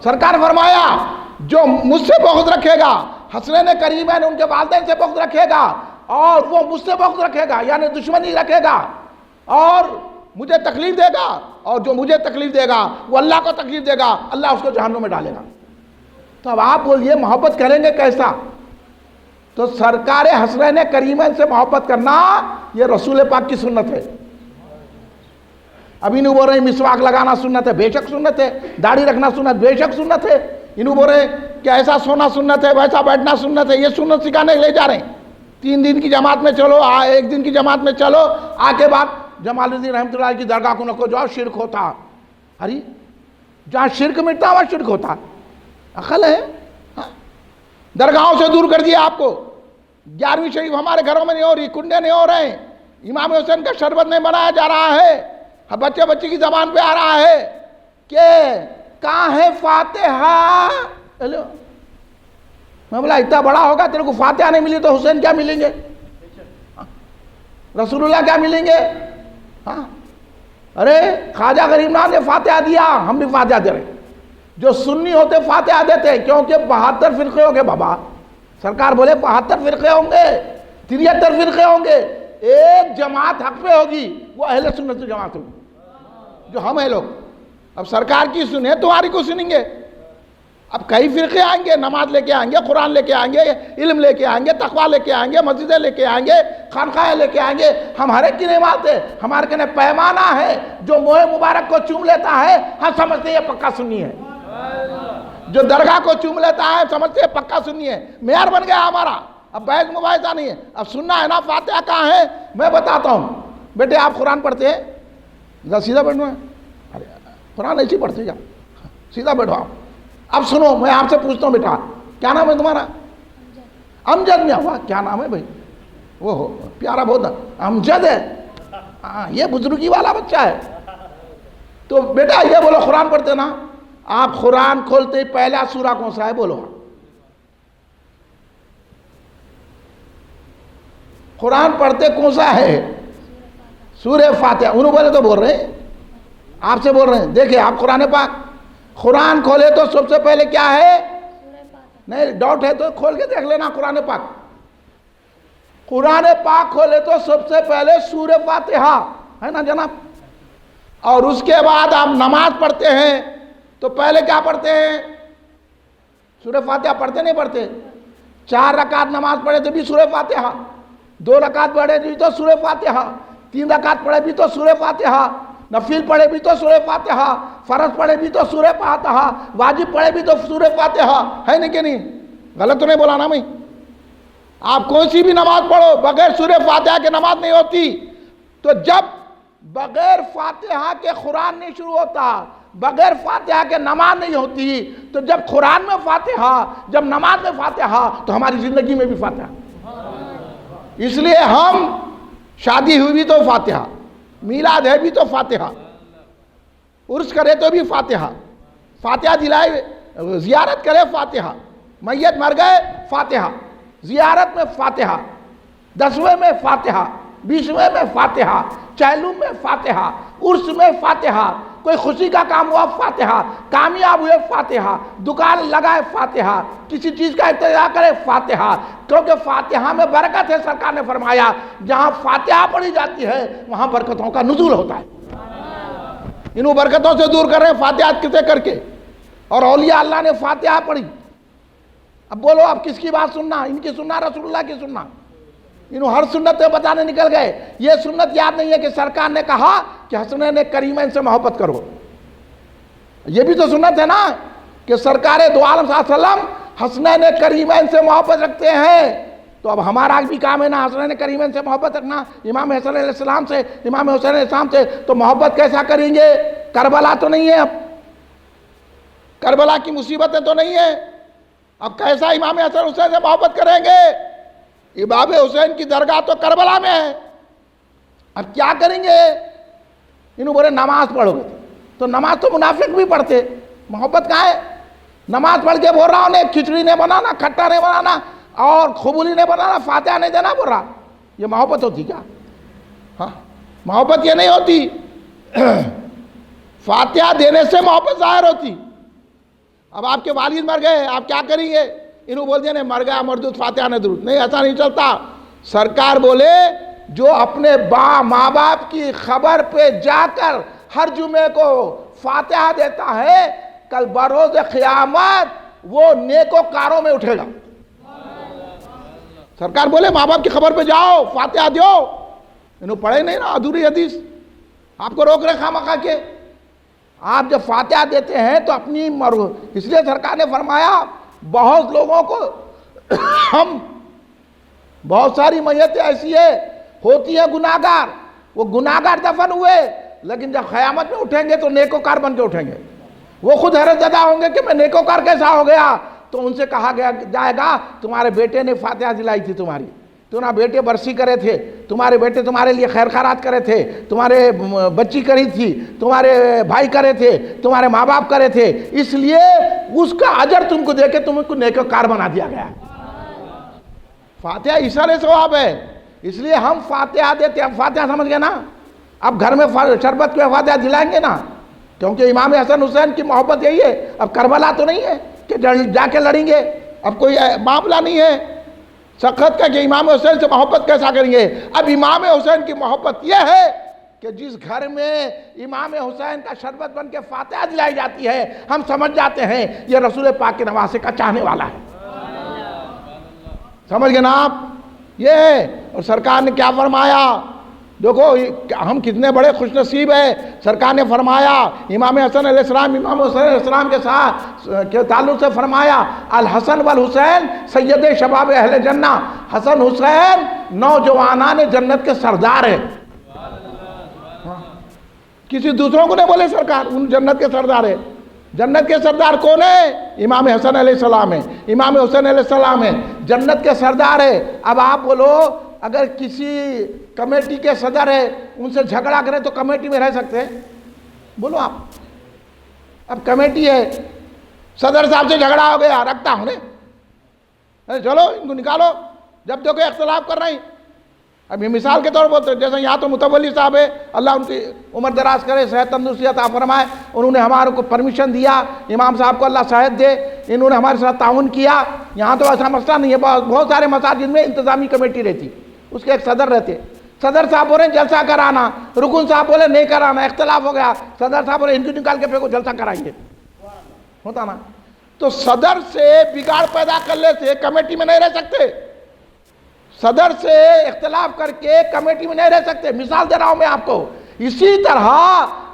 سرکار فرمایا جو مجھ سے بغض رکھے گا، حسنین کریمین ان کے والدین سے بغض رکھے گا، اور وہ مجھ سے بغض رکھے گا یعنی دشمنی رکھے گا اور مجھے تکلیف دے گا، اور جو مجھے تکلیف دے گا وہ اللہ کو تکلیف دے گا، اللہ اس کو جہنم میں ڈالے گا۔ تو اب آپ بولیے محبت کریں گے کیسا؟ تو سرکار حسنین کریمین سے محبت کرنا یہ رسول پاک کی سنت ہے۔ اب انہوں بول رہے ہیں مسواک لگانا سنت ہے، بے شک سنت ہے، داڑھی رکھنا سنت، بے شک سنت ہے۔ انہوں بول رہے ہیں کہ ایسا سونا سنت ہے، ویسا بیٹھنا سنت ہے، یہ سنت سکھانے لے جا رہے ہیں۔ 3 دن کی جماعت میں چلو، 1 دن کی جماعت میں چلو، آگے بعد جمال الدین رحمۃ اللہ کی درگاہ کو نکو جاؤ، شرک ہوتا۔ ارے جہاں شرک مٹتا وہاں شرک ہوتا، عقل ہے؟ درگاہوں سے دور کر دیا آپ کو۔ 11ویں شریف ہمارے گھروں میں نہیں ہو رہی، کنڈے نہیں ہو رہے ہیں، امام حسین کا شربت نہیں بنایا جا رہا ہے، بچے بچی کی زبان پہ آ رہا ہے کہ کہاں ہے فاتحہ؟ میں بولا اتنا بڑا ہوگا تیرے کو فاتحہ نہیں ملی تو حسین کیا ملیں گے، رسول اللہ کیا ملیں گے؟ ہاں، ارے خواجہ غریب نواز نے فاتحہ دیا، ہم بھی فاتحہ دے رہے ہیں۔ جو سنی ہوتے فاتحہ دیتے ہیں، کیونکہ 72 فرقے ہوں گے بابا، سرکار بولے 72 فرقے ہوں گے، 73 فرقے ہوں گے، ایک جماعت حق پہ ہوگی، وہ اہل سنت جماعت ہوگی، جو ہم ہیں لوگ۔ اب سرکار کی سنیں تمہاری کو سنیں گے۔ اب کئی فرقے آئیں گے، نماز لے کے آئیں گے، قرآن لے کے آئیں گے، علم لے کے آئیں گے، تقویٰ لے کے آئیں گے، مسجدیں لے کے آئیں گے، خانقاہیں لے کے آئیں گے، ہم ہر ایک کی نہیں مانتے۔ ہمارے کنے پیمانہ ہے، جو موئے مبارک کو چوم لیتا ہے ہم سمجھتے ہیں یہ پکا سنی ہے، جو درگاہ کو چوم لیتا ہے سمجھتے ہیں پکا سنی ہے، معیار بن گیا ہمارا۔ اب بحث مباحثہ نہیں ہے، اب سننا ہے نا فاتحہ کہاں ہے میں بتاتا ہوں. بیٹے آپ قرآن پڑھتے ہیں؟ ذرا سیدھا بیٹھنا ہے. ارے قرآن ایسے پڑھتے کیا؟ سیدھا بیٹھو آپ. اب سنو میں آپ سے پوچھتا ہوں بیٹا کیا نام ہے تمہارا؟ امجد. میں ہوا کیا نام ہے بھائی؟ وہ ہو پیارا بہت امجد ہے. ہاں یہ بزرگی والا بچہ ہے. تو بیٹا یہ بولو قرآن پڑھتے نا؟ آپ قرآن کھولتے پہلا سورہ کون سا ہے بولو؟ قرآن پڑھتے کون سا ہے؟ سورہ فاتحہ. انہوں بولے تو بول رہے ہیں آپ سے بول رہے ہیں. دیکھیں آپ قرآن پاک قرآن کھولے تو سب سے پہلے کیا ہے؟ نہیں ڈاؤٹ ہے تو کھول کے دیکھ لینا قرآن پاک. قرآن پاک کھولے تو سب سے پہلے سورہ فاتحہ ہے نا جناب. اور اس کے بعد آپ نماز پڑھتے ہیں تو پہلے کیا پڑھتے ہیں؟ سورہ فاتحہ پڑھتے نہیں پڑھتے؟ 4 رکعت نماز پڑھے تو بھی سورہ فاتحہ، 2 رکعت پڑھے بھی تو سورہ فاتحہ، 3 رکعت پڑھے بھی تو سورہ فاتحہ، نفل پڑھے بھی تو سورہ فاتحہ، فرض پڑھے بھی تو سورہ فاتحہ، واجب پڑھے بھی تو سورہ فاتحہ ہے نہیں کہ نہیں؟ غلط تو نہیں بولا نا میں؟ آپ کوئی سی بھی نماز پڑھو بغیر سورہ فاتحہ کے نماز نہیں ہوتی. تو جب بغیر فاتحہ کے قرآن نہیں شروع ہوتا، بغیر فاتحہ کے نماز نہیں ہوتی، تو جب قرآن میں فاتحہ، جب نماز میں فاتحہ، تو ہماری زندگی میں بھی فاتحہ. اس لیے ہم شادی ہوئی بھی تو فاتحہ، میلاد ہے بھی تو فاتحہ، عرس کرے تو بھی فاتحہ، فاتحہ دلائے زیارت کرے فاتحہ، میت مر گئے فاتحہ، زیارت میں فاتحہ، 10ویں میں فاتحہ، 20ویں میں فاتحہ، چہلم میں فاتحہ، عرس میں فاتحہ، کوئی خوشی کا کام ہوا فاتحہ، کامیاب ہوئے فاتحہ، دکان لگائے فاتحہ، کسی چیز کا ابتدا کرے فاتحہ. کیونکہ فاتحہ میں برکت ہے. سرکار نے فرمایا جہاں فاتحہ پڑھی جاتی ہے وہاں برکتوں کا نزول ہوتا ہے. انہوں برکتوں سے دور کر رہے ہیں فاتحہ کسے کر کے، اور اولیاء اللہ نے فاتحہ پڑھی. اب بولو اب کس کی بات سننا؟ ان کی سننا رسول اللہ کی سننا؟ انہوں ہر سنت سے بتانے نکل گئے. یہ سنت یاد نہیں ہے کہ سرکار نے کہا کہ حسنین کریمین سے محبت کرو. یہ بھی تو سنت ہے نا کہ سرکار دو عالم صلی اللہ علیہ وسلم حسنین کریمین سے محبت رکھتے ہیں. تو اب ہمارا بھی کام ہے نا حسنین کریمین سے محبت رکھنا، امام حسن علیہ السلام سے، امام حسین علیہ السلام سے. تو محبت کیسا کریں گے؟ کربلا تو نہیں ہے، اب کربلا کی مصیبتیں تو نہیں ہے. اب کیسا امام حسن حسین سے محبت کریں گے؟ امام حسین کی درگاہ تو کربلا میں ہے. اب کیا کریں گے؟ انہوں بولے نماز پڑھو گے. تو نماز تو منافق بھی پڑھتے، محبت کہاں ہے؟ نماز پڑھ کے بول رہا ہوں کھچڑی نہیں بنانا، کھٹا نہیں بنانا، اور خبولی نہیں بنانا، فاتحہ نہیں دینا بول رہا. یہ محبت ہوتی کیا؟ ہاں محبت یہ نہیں ہوتی. فاتحہ دینے سے محبت ظاہر ہوتی. اب آپ کے والد مر گئے، آپ کیا کریں گے؟ انہوں بول دیا نہیں مر گیا مردود فاتحہ نے درود نہیں، ایسا نہیں چلتا. سرکار بولے جو اپنے ماں باپ کی خبر پہ جا کر ہر جمعے کو فاتحہ دیتا ہے، کل بروز قیامت وہ نیکوکاروں میں اٹھے گا. سرکار بولے ماں باپ کی خبر پہ جاؤ فاتحہ دیو. انہوں پڑھے نہیں نا ادھوری حدیث، آپ کو روک رہے خامخواہ کے. آپ جب فاتحہ دیتے ہیں تو اپنی اس لیے سرکار نے فرمایا بہت لوگوں کو ہم بہت ساری میتیں ایسی ہوتی ہیں گناہگار، وہ گناہگار دفن ہوئے لیکن جب قیامت میں اٹھیں گے تو نیکوکار بن کے اٹھیں گے. وہ خود حیرت زدہ ہوں گے کہ میں نیکوکار کیسا ہو گیا. تو ان سے کہا جائے گا تمہارے بیٹے نے فاتحہ دلائی تھی، تمہارے بیٹے برسی کرے تھے، تمہارے بیٹے تمہارے لیے خیر خیرات کرے تھے، تمہارے بچی کری تھی، تمہارے بھائی کرے تھے، تمہارے ماں باپ کرے تھے، اس لیے اس کا اجر تم کو دے کے تم کو نیکوکار بنا دیا گیا. فاتحہ ایسا ثواب ہے. اس لیے ہم فاتحہ دیتے ہیں. فاتحہ سمجھ گئے نا؟ اب گھر میں شربت کے فاتحہ دلائیں گے نا، کیونکہ امام حسن حسین کی محبت یہی ہے. اب کربلا تو نہیں ہے کہ جا کے لڑیں گے، اب کوئی معاملہ نہیں ہے سخت کا کہ امام حسین سے محبت کیسا کریں گے. اب امام حسین کی محبت یہ ہے کہ جس گھر میں امام حسین کا شربت بن کے فاتحہ دلائی جاتی ہے ہم سمجھ جاتے ہیں یہ رسول پاک کے نواسے کا چاہنے والا ہے. سمجھ گئے نا آپ؟ یہ ہے. اور سرکار نے کیا فرمایا؟ دیکھو ہم کتنے بڑے خوش نصیب ہیں. سرکار نے فرمایا امام حسن علیہ السلام امام حسین علیہ السلام کے ساتھ کے تعلق سے فرمایا الحسن والحسین سید شباب اہل جنہ. حسن حسین نوجوانان جنت کے سردار ہیں. کسی دوسروں کو نہیں بولے سرکار, ان جنت کے سردار ہیں. جنت کے سردار کون ہے؟ امام حسن علیہ السلام ہے, امام حسین علیہ السلام ہے, جنت کے سردار ہے. اب آپ بولو اگر کسی کمیٹی کے صدر ہے ان سے جھگڑا کرے تو کمیٹی میں رہ سکتے ہیں؟ بولو آپ. اب کمیٹی ہے, صدر صاحب سے جھگڑا ہو گیا, رکھتا ہوں نے چلو ان کو نکالو جب دیکھو اختلاف کر رہے ہیں. اب یہ مثال کے طور پر بولتے ہیں, جیسے یہاں تو متولی صاحب ہے, اللہ ان کی عمر دراز کرے, صحت تندرستی عطا فرمائے. انہوں نے ہمارے کو پرمیشن دیا, امام صاحب کو اللہ صحت دے, انہوں نے ہمارے ساتھ تعاون کیا. یہاں تو ایسا مسئلہ نہیں ہے, بہت سارے مساجد میں انتظامی کمیٹی رہتی, اس کے ایک صدر رہتے. صدر صاحب بولے جلسہ کرانا, رکن صاحب بولے نہیں کرانا, اختلاف ہو گیا. صدر صاحب بولے ان کو نکال کے پھینکو, جلسہ کرائیے. ہوتا نا. تو صدر سے بگاڑ پیدا کرنے سے کمیٹی میں نہیں رہ سکتے. صدر سے اختلاف کر کے کمیٹی میں نہیں رہ سکتے. مثال دے رہا ہوں میں آپ کو. اسی طرح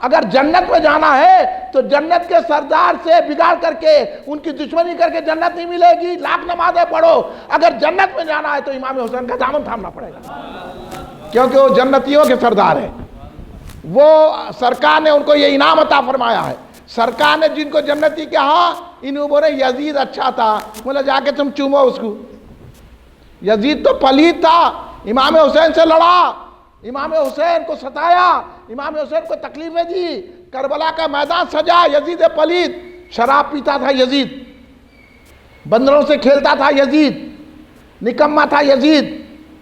اگر جنت میں جانا ہے تو جنت کے سردار سے بگاڑ کر کے ان کی دشمنی کر کے جنت نہیں ملے گی. لاکھ نمازیں پڑھو, اگر جنت میں جانا ہے تو امام حسین کا دامن تھامنا پڑے گا, کیونکہ وہ جنتیوں کے سردار ہیں. وہ سرکار نے ان کو یہ انعام عطا فرمایا ہے. سرکار نے جن کو جنتی کہا, انہوں بولے یزید اچھا تھا, بولے جا کے تم چومو اس کو. یزید تو پلید تھا, امام حسین سے لڑا, امام حسین کو ستایا, امام حسین کو تکلیفیں دی, کربلا کا میدان سجا. یزید پلید, شراب پیتا تھا یزید, بندروں سے کھیلتا تھا یزید, نکما تھا یزید,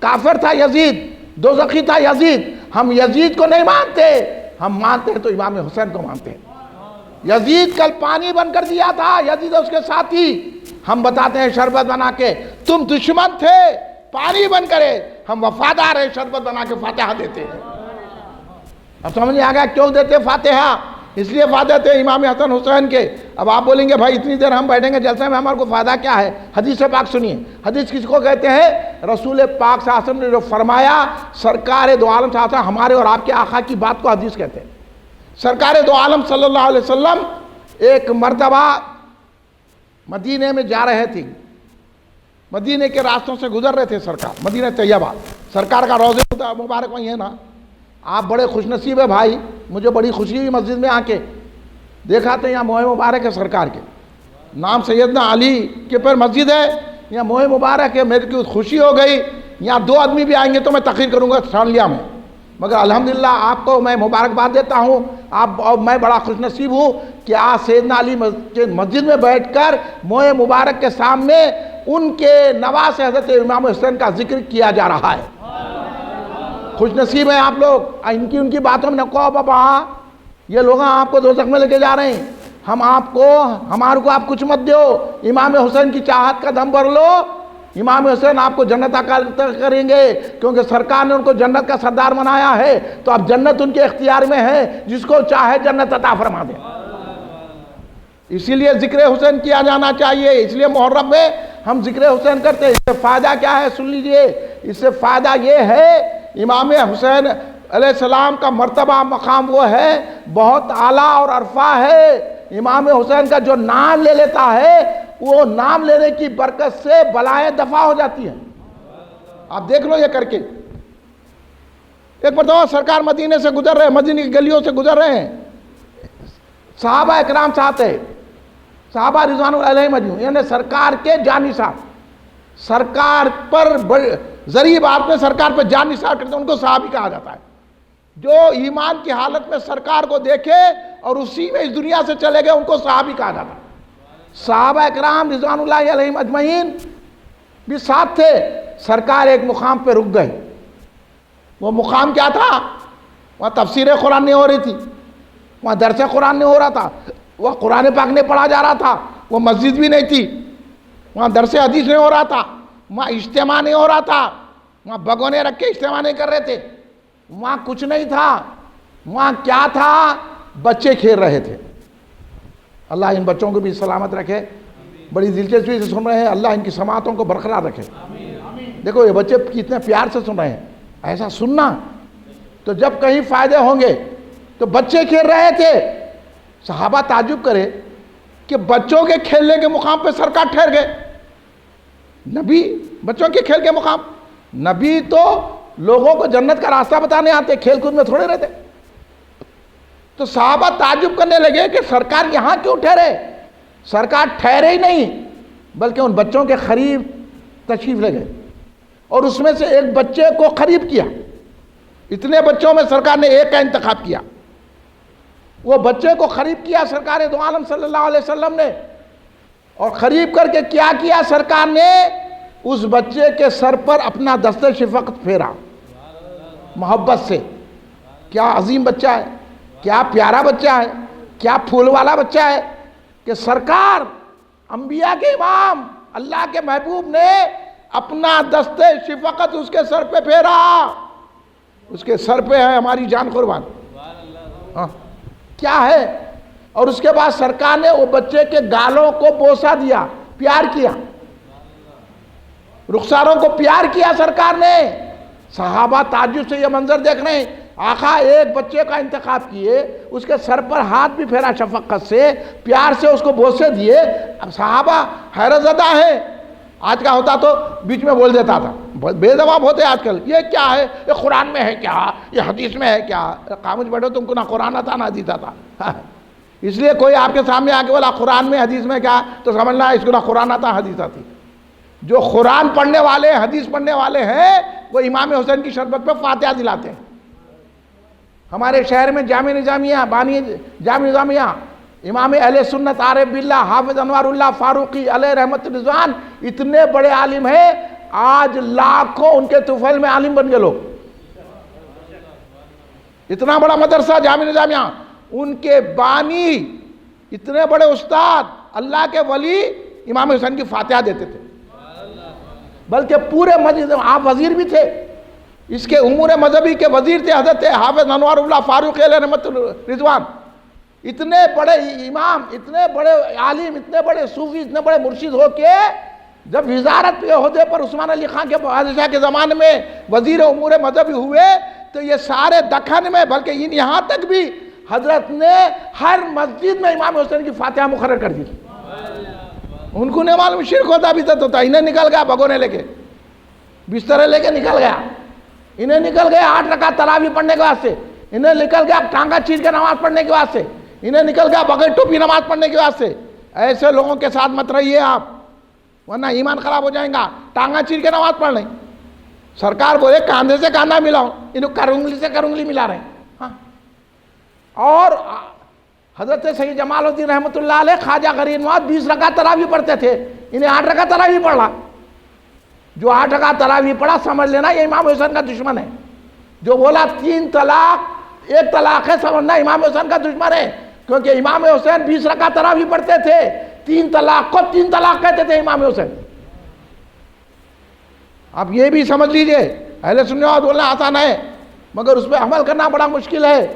کافر تھا یزید, دوزخی تھا یزید. ہم یزید کو نہیں مانتے, ہم مانتے ہیں تو امام حسین کو مانتے ہیں. یزید کل پانی بن کر دیا تھا, یزید اس کے ساتھی. ہم بتاتے ہیں شربت بنا کے, تم دشمن تھے پانی بن کرے, ہم وفادار ہیں شربت بنا کے فاتحہ دیتے ہیں. اب سمجھ نہیں آ گیا کیوں دیتے فاتحہ؟ اس لیے فائدہ تھے امام حسن حسین کے. اب آپ بولیں گے بھائی اتنی دیر ہم بیٹھیں گے جلسے میں, ہمارے کو فائدہ کیا ہے؟ حدیث پاک سنیے. حدیث کس کو کہتے ہیں؟ رسول پاک صلی اللہ علیہ وسلم نے جو فرمایا, سرکار دو عالم صلی اللہ علیہ وسلم ہمارے اور آپ کے آقا کی بات کو حدیث کہتے ہیں. سرکار دو عالم صلی اللہ علیہ وسلم ایک مرتبہ مدینے میں جا رہے تھے, مدینے کے راستوں سے گزر رہے تھے سرکار, مدینہ طیبہ, سرکار کا روضہ مبارک وہیں ہے نا. آپ بڑے خوش نصیب ہے بھائی, مجھے بڑی خوشی ہوئی مسجد میں آ کے, دیکھا تو یہاں موہ مبارک ہے سرکار کے, نام سیدنا علی کے پر مسجد ہے, یہاں موہ مبارک ہے. میرے کو خوشی ہو گئی, یہاں 2 آدمی بھی آئیں گے تو میں تقریر کروں گا ثانیہ میں, مگر الحمدللہ آپ کو میں مبارکباد دیتا ہوں. آپ اور میں بڑا خوش نصیب ہوں کہ آج سیدنا علی مسجد میں بیٹھ کر موہ مبارک کے سامنے ان کے نواز حضرت امام حسین کا ذکر کیا جا رہا ہے. خوش نصیب ہیں آپ لوگ. ان کی باتوں میں نہ کہو بابا یہ لوگ آپ کو دوزخ میں لے کے جا رہے ہیں, ہمارے کو آپ کچھ مت دیو. امام حسین کی چاہت کا دم بھر لو, امام حسین آپ کو جنت عطا کریں گے, کیونکہ سرکار نے ان کو جنت کا سردار بنایا ہے. تو اب جنت ان کے اختیار میں ہے, جس کو چاہے جنت عطا فرما دے. اسی لیے ذکر حسین کیا جانا چاہیے. اس لیے محرم میں ہم ذکر حسین کرتے ہیں. اس سے فائدہ کیا ہے سن لیجئے. اس سے فائدہ یہ ہے, امام حسین علیہ السلام کا مرتبہ مقام وہ ہے بہت اعلیٰ اور عرفہ ہے. امام حسین کا جو نام لے لیتا ہے, وہ نام لینے کی برکت سے بلائیں دفع ہو جاتی ہیں. آپ دیکھ لو یہ کر کے. ایک مرتبہ سرکار مدینے سے گزر رہے ہیں, مدینے کی گلیوں سے گزر رہے ہیں, صحابہ اکرام ساتھ ہیں, صحابہ رضوان علیہ مجمعین, یعنی سرکار کے جانثار, سرکار پر ذریعہ بات میں سرکار پر جانثار کرتے ہیں, ان کو صحابی کہا جاتا ہے. جو ایمان کی حالت میں سرکار کو دیکھے اور اسی میں اس دنیا سے چلے گئے, ان کو صحابی کہا جاتا ہے. صحابہ اکرام رضوان اللہ علیہم اجمعین بھی ساتھ تھے. سرکار ایک مقام پہ رک گئے. وہ مقام کیا تھا؟ وہاں تفسیر قرآن نہیں ہو رہی تھی, وہاں درس قرآن نہیں ہو رہا تھا, وہ قرآن پاک نہیں پڑھا جا رہا تھا, وہ مسجد بھی نہیں تھی, وہاں درس حدیث نہیں ہو رہا تھا, وہاں اجتماع نہیں ہو رہا تھا, وہاں بگونے رکھ کے اجتماع نہیں کر رہے تھے, وہاں کچھ نہیں تھا. وہاں کیا تھا؟ بچے کھیل رہے تھے. اللہ ان بچوں کو بھی سلامت رکھے, بڑی دلچسپی سے سن رہے ہیں, اللہ ان کی سماعتوں کو برقرار رکھے. دیکھو یہ بچے کتنے پیار سے سن رہے ہیں. ایسا سننا تو جب کہیں فائدے ہوں گے تو بچے کھیل رہے تھے، صحابہ تعجب کرے کہ بچوں کے کھیلنے کے مقام پہ سرکار ٹھہر گئے. نبی بچوں کے کھیل کے مقام، نبی تو لوگوں کو جنت کا راستہ بتانے آتے، کھیل کود میں تھوڑے رہتے. تو صحابہ تعجب کرنے لگے کہ سرکار یہاں کیوں ٹھہرے؟ سرکار ٹھہرے ہی نہیں بلکہ ان بچوں کے قریب تشریف لے گئے اور اس میں سے ایک بچے کو قریب کیا. اتنے بچوں میں سرکار نے ایک کا انتخاب کیا. وہ بچے کو قریب کیا سرکار دو عالم صلی اللہ علیہ وسلم نے، اور قریب کر کے کیا سرکار نے اس بچے کے سر پر اپنا دست شفقت پھیرا محبت سے. کیا عظیم بچہ ہے، کیا پیارا بچہ ہے، کیا پھول والا بچہ ہے کہ سرکار انبیاء کے امام اللہ کے محبوب نے اپنا دست شفقت اس کے سر پہ پھیرا. اس کے سر پہ ہے ہماری جان قربان. کیا ہے؟ اور اس کے بعد سرکار نے وہ بچے کے گالوں کو بوسہ دیا، پیار کیا، رخساروں کو پیار کیا سرکار نے. صحابہ تعجب سے یہ منظر دیکھ رہے ہیں. آقا ایک بچے کا انتخاب کیے، اس کے سر پر ہاتھ بھی پھیرا شفقت سے، پیار سے اس کو بوسے دیے. اب صحابہ حیرت زدہ ہیں. آج کا ہوتا تو بیچ میں بول دیتا تھا، بے جواب ہوتے آج کل. یہ کیا ہے؟ یہ قرآن میں ہے کیا؟ یہ حدیث میں ہے کیا؟ خاموش بیٹھو، تم کو نہ قرآن آتا نہ حدیث آتا. اس لیے کوئی آپ کے سامنے آ کے بولا قرآن میں حدیث میں کیا تو سمجھنا اس کو نہ قرآن آتا حدیث آتی. جو قرآن پڑھنے والے حدیث پڑھنے والے ہیں وہ امام حسین کی شربت پہ فاتحہ دلاتے ہیں. ہمارے شہر میں جامع نظامیہ، بانی جامع نظامیہ، امام اہل سنت عارف باللہ حافظ انوار اللہ فاروقی علیہ رحمت رضوان اتنے بڑے عالم ہیں، آج لاکھوں ان کے طفیل میں عالم بن گئے لوگ. اتنا بڑا مدرسہ جامع نظامیہ، ان کے بانی اتنے بڑے استاد اللہ کے ولی امام حسین کی فاتحہ دیتے تھے. بلکہ پورے مسجد آپ وزیر بھی تھے، اس کے امور مذہبی کے وزیر تھے حضرت حافظ انوار اللہ فاروقی علیہ رحمت رضوان. اتنے بڑے امام، اتنے بڑے عالم، اتنے بڑے صوفی، اتنے بڑے مرشد ہو کے جب وزارت کے عہدے پر عثمان علی خان کے بادشاہ کے زمانے میں وزیر امور مذہبی ہوئے تو یہ سارے دکن میں بلکہ یہاں تک بھی حضرت نے ہر مسجد میں امام حسین کی فاتحہ مقرر کر دی. ان کو نہیں معلوم شرک ہوتا بھی تو انہیں نکل گیا بھگونے لے کے، بسترے لے کے نکل گیا. انہیں نکل گیا 8 رکعت تراویح پڑھنے کے واسطے، انہیں نکل گیا ٹانگا چیر کے نماز پڑھنے کے واسطے، انہیں نکل گیا بغیر ٹوپی نماز پڑھنے کے واسطے. ایسے لوگوں کے ساتھ مت رہیے آپ، ورنہ ایمان خراب ہو جائیں گا. ٹانگا چیر کے نماز پڑھ لیں. سرکار بولے کاندھے سے کاندھا ملاؤ، انہوں کرنگلی سے کرنگلی ملا رہے ہیں. اور حضرت سید جمال الدین رحمۃ اللہ علیہ خواجہ غریب نواز 20 رکعت تراویح پڑھتے تھے، انہیں 8 رکعت تراویح پڑھا. جو 8 رکعت تراویح پڑھا سمجھ لینا یہ امام حسین کا دشمن ہے. جو بولا 3 طلاق 1 طلاق ہے سمجھنا امام حسین کا دشمن ہے. کیونکہ امام حسین 20 رکعت تراویح پڑھتے تھے، 3 طلاق کو 3 طلاق کہتے تھے امام حسین. آپ یہ بھی سمجھ لیجئے اہل سنت بولنا آسان ہے مگر اس پہ عمل کرنا بڑا مشکل ہے.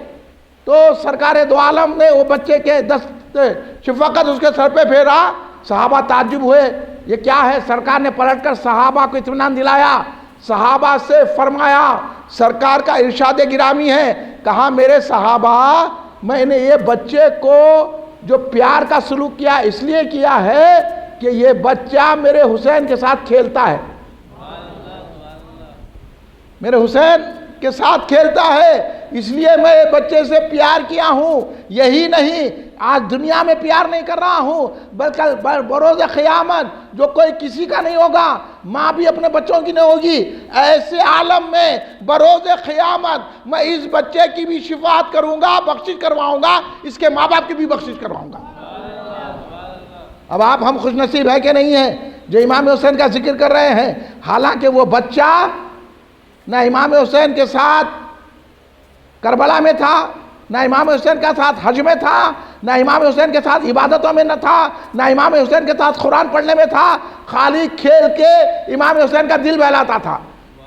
تو سرکار دو عالم نے وہ بچے کے دست شفقت اس کے سر پہ پھیرا. صحابہ تعجب ہوئے یہ کیا ہے؟ سرکار نے پلٹ کر صحابہ کو اطمینان دلایا. صحابہ سے فرمایا، سرکار کا ارشاد گرامی ہے، کہا میرے صحابہ میں نے یہ بچے کو جو پیار کا سلوک کیا اس لیے کیا ہے کہ یہ بچہ میرے حسین کے ساتھ کھیلتا ہے، میرے حسین کے ساتھ کھیلتا ہے، اس لیے میں بچے سے پیار کیا ہوں. یہی نہیں آج دنیا میں پیار نہیں کر رہا ہوں بلکہ بروز قیامت جو کوئی کسی کا نہیں ہوگا، ماں بھی اپنے بچوں کی نہیں ہوگی، ایسے عالم میں بروز قیامت میں اس بچے کی بھی شفاعت کروں گا، بخشش کرواؤں گا، اس کے ماں باپ کی بھی بخشش کرواؤں گا. اب آپ ہم خوش نصیب ہے کہ نہیں ہیں جو امام حسین کا ذکر کر رہے ہیں؟ حالانکہ وہ بچہ نہ امام حسین کے ساتھ کربلا میں تھا، نہ امام حسین کے ساتھ حج میں تھا، نہ امام حسین کے ساتھ عبادتوں میں نہ تھا، نہ امام حسین کے ساتھ قرآن پڑھنے میں تھا. خالی کھیل کے امام حسین کا دل بہلاتا تھا.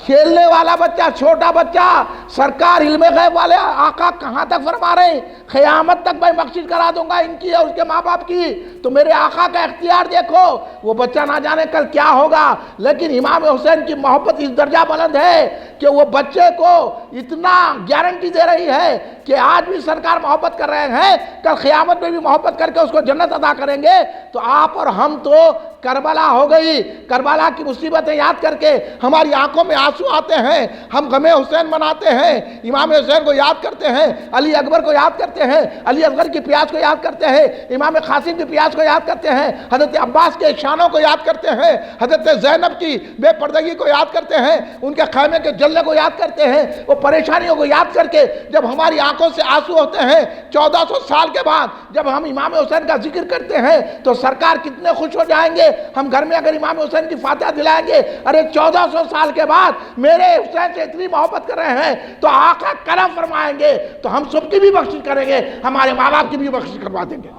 کھیلنے والا بچہ، چھوٹا بچہ، سرکار علم غیب والے آقا کہاں تک فرما رہے ہیں قیامت تک میں بخشش کرا دوں گا ان کی اور اس کے ماں باپ کی. تو میرے آقا کا اختیار دیکھو. وہ بچہ نہ جانے کل کیا ہوگا، لیکن امام حسین کی محبت اس درجہ بلند ہے کہ وہ بچے کو اتنا گارنٹی دے رہی ہے کہ آج بھی سرکار محبت کر رہے ہیں، کل قیامت میں بھی محبت کر کے اس کو جنت عطا کریں گے. تو آپ اور ہم تو کربلا ہو گئی، کربلا کی مصیبتیں یاد کر کے ہماری آنکھوں میں آنسو آتے ہیں، ہم غم حسین مناتے ہیں، امام حسین کو یاد کرتے ہیں، علی اکبر کو یاد کرتے ہیں، علی اصغر کی پیاس کو یاد کرتے ہیں، امام قاسم کی پیاس کو یاد کرتے ہیں، حضرت عباس کے شانوں کو یاد کرتے ہیں، حضرت زینب کی بے پردگی کو یاد کرتے ہیں، ان کے خیمے کے جلنے کو یاد کرتے ہیں. وہ پریشانیوں کو یاد کر کے جب ہماری آنکھوں سے آنسو ہوتے ہیں 1400 سال کے بعد جب ہم امام حسین کا ذکر کرتے ہیں تو سرکار کتنے خوش ہو جائیں گے. ہم گھر میں اگر امام حسین کی فاتحہ دلائیں گے، ارے 1400 سال کے بعد میرے حسین سے اتنی محبت کر رہے ہیں تو آقا کرم فرمائیں گے تو ہم سب کی بھی بخشش کریں گے، ہمارے ماں باپ کی بھی بخشش کروا دیں گے.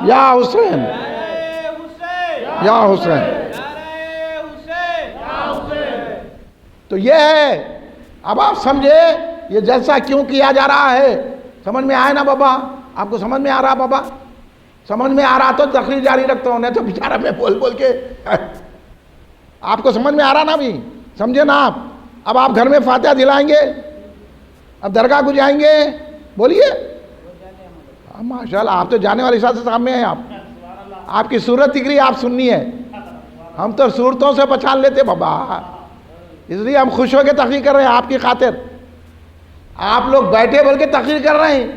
یا حسین یا حسین. تو یہ ہے. اب آپ سمجھے یہ جلسہ کیوں کیا جا رہا ہے؟ سمجھ میں آئے نا بابا؟ آپ کو سمجھ میں آ رہا بابا؟ سمجھ میں آ رہا تو تقریر جاری رکھتا ہوں، نہیں تو بیچارہ میں بول بول کے. آپ کو سمجھ میں آ رہا نا بھی؟ سمجھے نا آپ؟ اب آپ گھر میں فاتحہ دلائیں گے، اب درگاہ کو جائیں گے، بولیے. ماشاءاللہ آپ تو جانے والے حساب سے سامنے ہیں. آپ کی صورت دکھ رہی ہے، آپ سننی ہے. ہم تو صورتوں سے پہچان لیتے بابا، اس لیے ہم خوش ہو کے تقریر کر رہے ہیں آپ کی خاطر. آپ لوگ بیٹھے بول کے تقریر کر رہے ہیں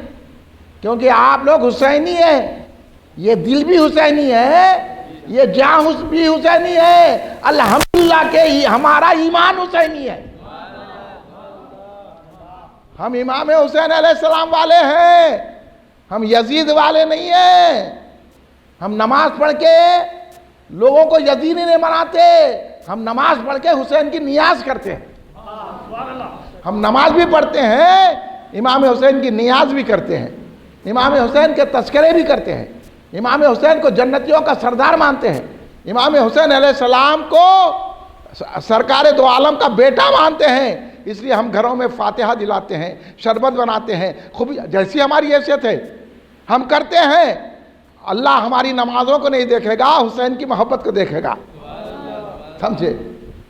کیونکہ آپ لوگ حسینی ہیں. یہ دل بھی حسینی ہے، یہ جان بھی حسینی ہے، الحمدللہ کہ ہمارا ایمان حسینی ہے. ہم امام حسین علیہ السلام والے ہیں، ہم یزید والے نہیں ہیں. ہم نماز پڑھ کے لوگوں کو یزیدی نہیں بناتے، ہم نماز پڑھ کے حسین کی نیاز کرتے ہیں. ہم نماز بھی پڑھتے ہیں، امام حسین کی نیاز بھی کرتے ہیں، امام حسین کے تذکرے بھی کرتے ہیں، امام حسین کو جنتیوں کا سردار مانتے ہیں، امام حسین علیہ السلام کو سرکار دو عالم کا بیٹا مانتے ہیں. اس لیے ہم گھروں میں فاتحہ دلاتے ہیں، شربت بناتے ہیں، خوب جیسی ہماری حیثیت ہے ہم کرتے ہیں. اللہ ہماری نمازوں کو نہیں دیکھے گا، حسین کی محبت کو دیکھے گا. سمجھے؟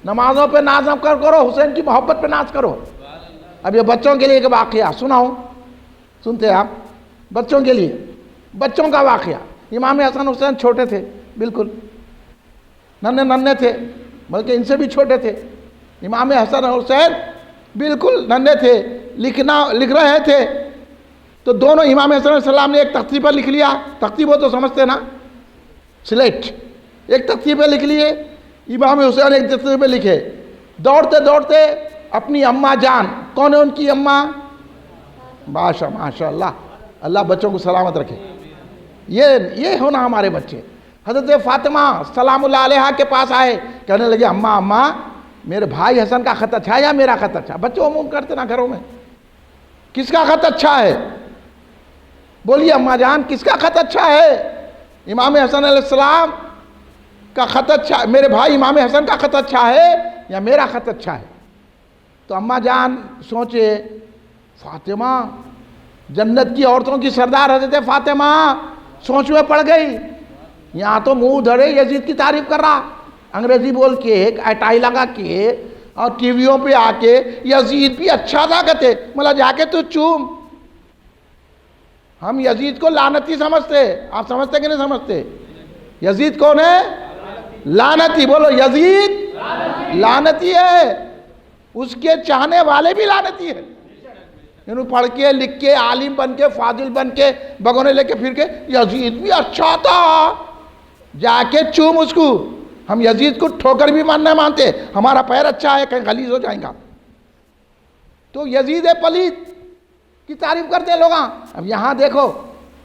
نمازوں پہ ناز کرو، حسین کی محبت پہ ناز کرو. اب یہ بچوں کے لیے ایک واقعہ سناؤں، سنتے ہیں آپ؟ بچوں کے لیے، بچوں کا واقعہ. امام حسن حسین چھوٹے تھے، بالکل ننھے تھے، بلکہ ان سے بھی چھوٹے تھے. امام حسن حسین بالکل ننھے تھے، لکھ رہے تھے تو دونوں امام حسن علیہ السلام نے ایک تختی پر لکھ لیا. تختی وہ تو سمجھتے نا، سلیٹ. ایک تختی پہ لکھ لیے، امام حسین ایک تختی پہ لکھے. دوڑتے دوڑتے اپنی اماں جان، کون ہے ان کی اماں؟ ماشاء اللہ، اللہ بچوں کو سلامت رکھے. یہ ہونا ہمارے بچے. حضرت فاطمہ سلام اللہ علیہا کے پاس آئے، کہنے لگے اماں میرے بھائی حسن کا خط اچھا ہے یا میرا خط اچھا؟ بچے عموم کرتے نا گھروں میں، کس کا خط اچھا ہے؟ بولیے اماں جان، کس کا خط اچھا ہے؟ امام حسن علیہ السلام کا خط اچھا، میرے بھائی امام حسن کا خط اچھا ہے یا میرا خط اچھا ہے؟ تو اماں جان سوچے، فاطمہ جنت کی عورتوں کی سردار حضرت فاطمہ سوچ میں پڑ گئی. یہاں تو منہ دھڑے یزید کی تعریف کر رہا، انگریزی بول کے اٹائی لگا کے اور ٹی ویوں پہ آ کے یزید بھی اچھا تھا کہتے. ملا جا کے تو چوم. ہم یزید کو لعنتی سمجھتے، آپ سمجھتے کہ نہیں سمجھتے؟ یزید کون ہے؟ لعنتی. بولو یزید لعنتی ہے، اس کے چاہنے والے بھی لعنتی ہیں. انہوں پڑھ کے لکھ کے عالم بن کے فاضل بن کے بگونے لے کے پھر کے یزید بھی اچھا تھا، جا کے چوم اس کو. ہم یزید کو ٹھوکر بھی مانتے، ہمارا پیر اچھا ہے کہیں غلیظ ہو جائیں گا. تو یزید پلید کی تعریف کرتے ہیں لوگ. اب یہاں دیکھو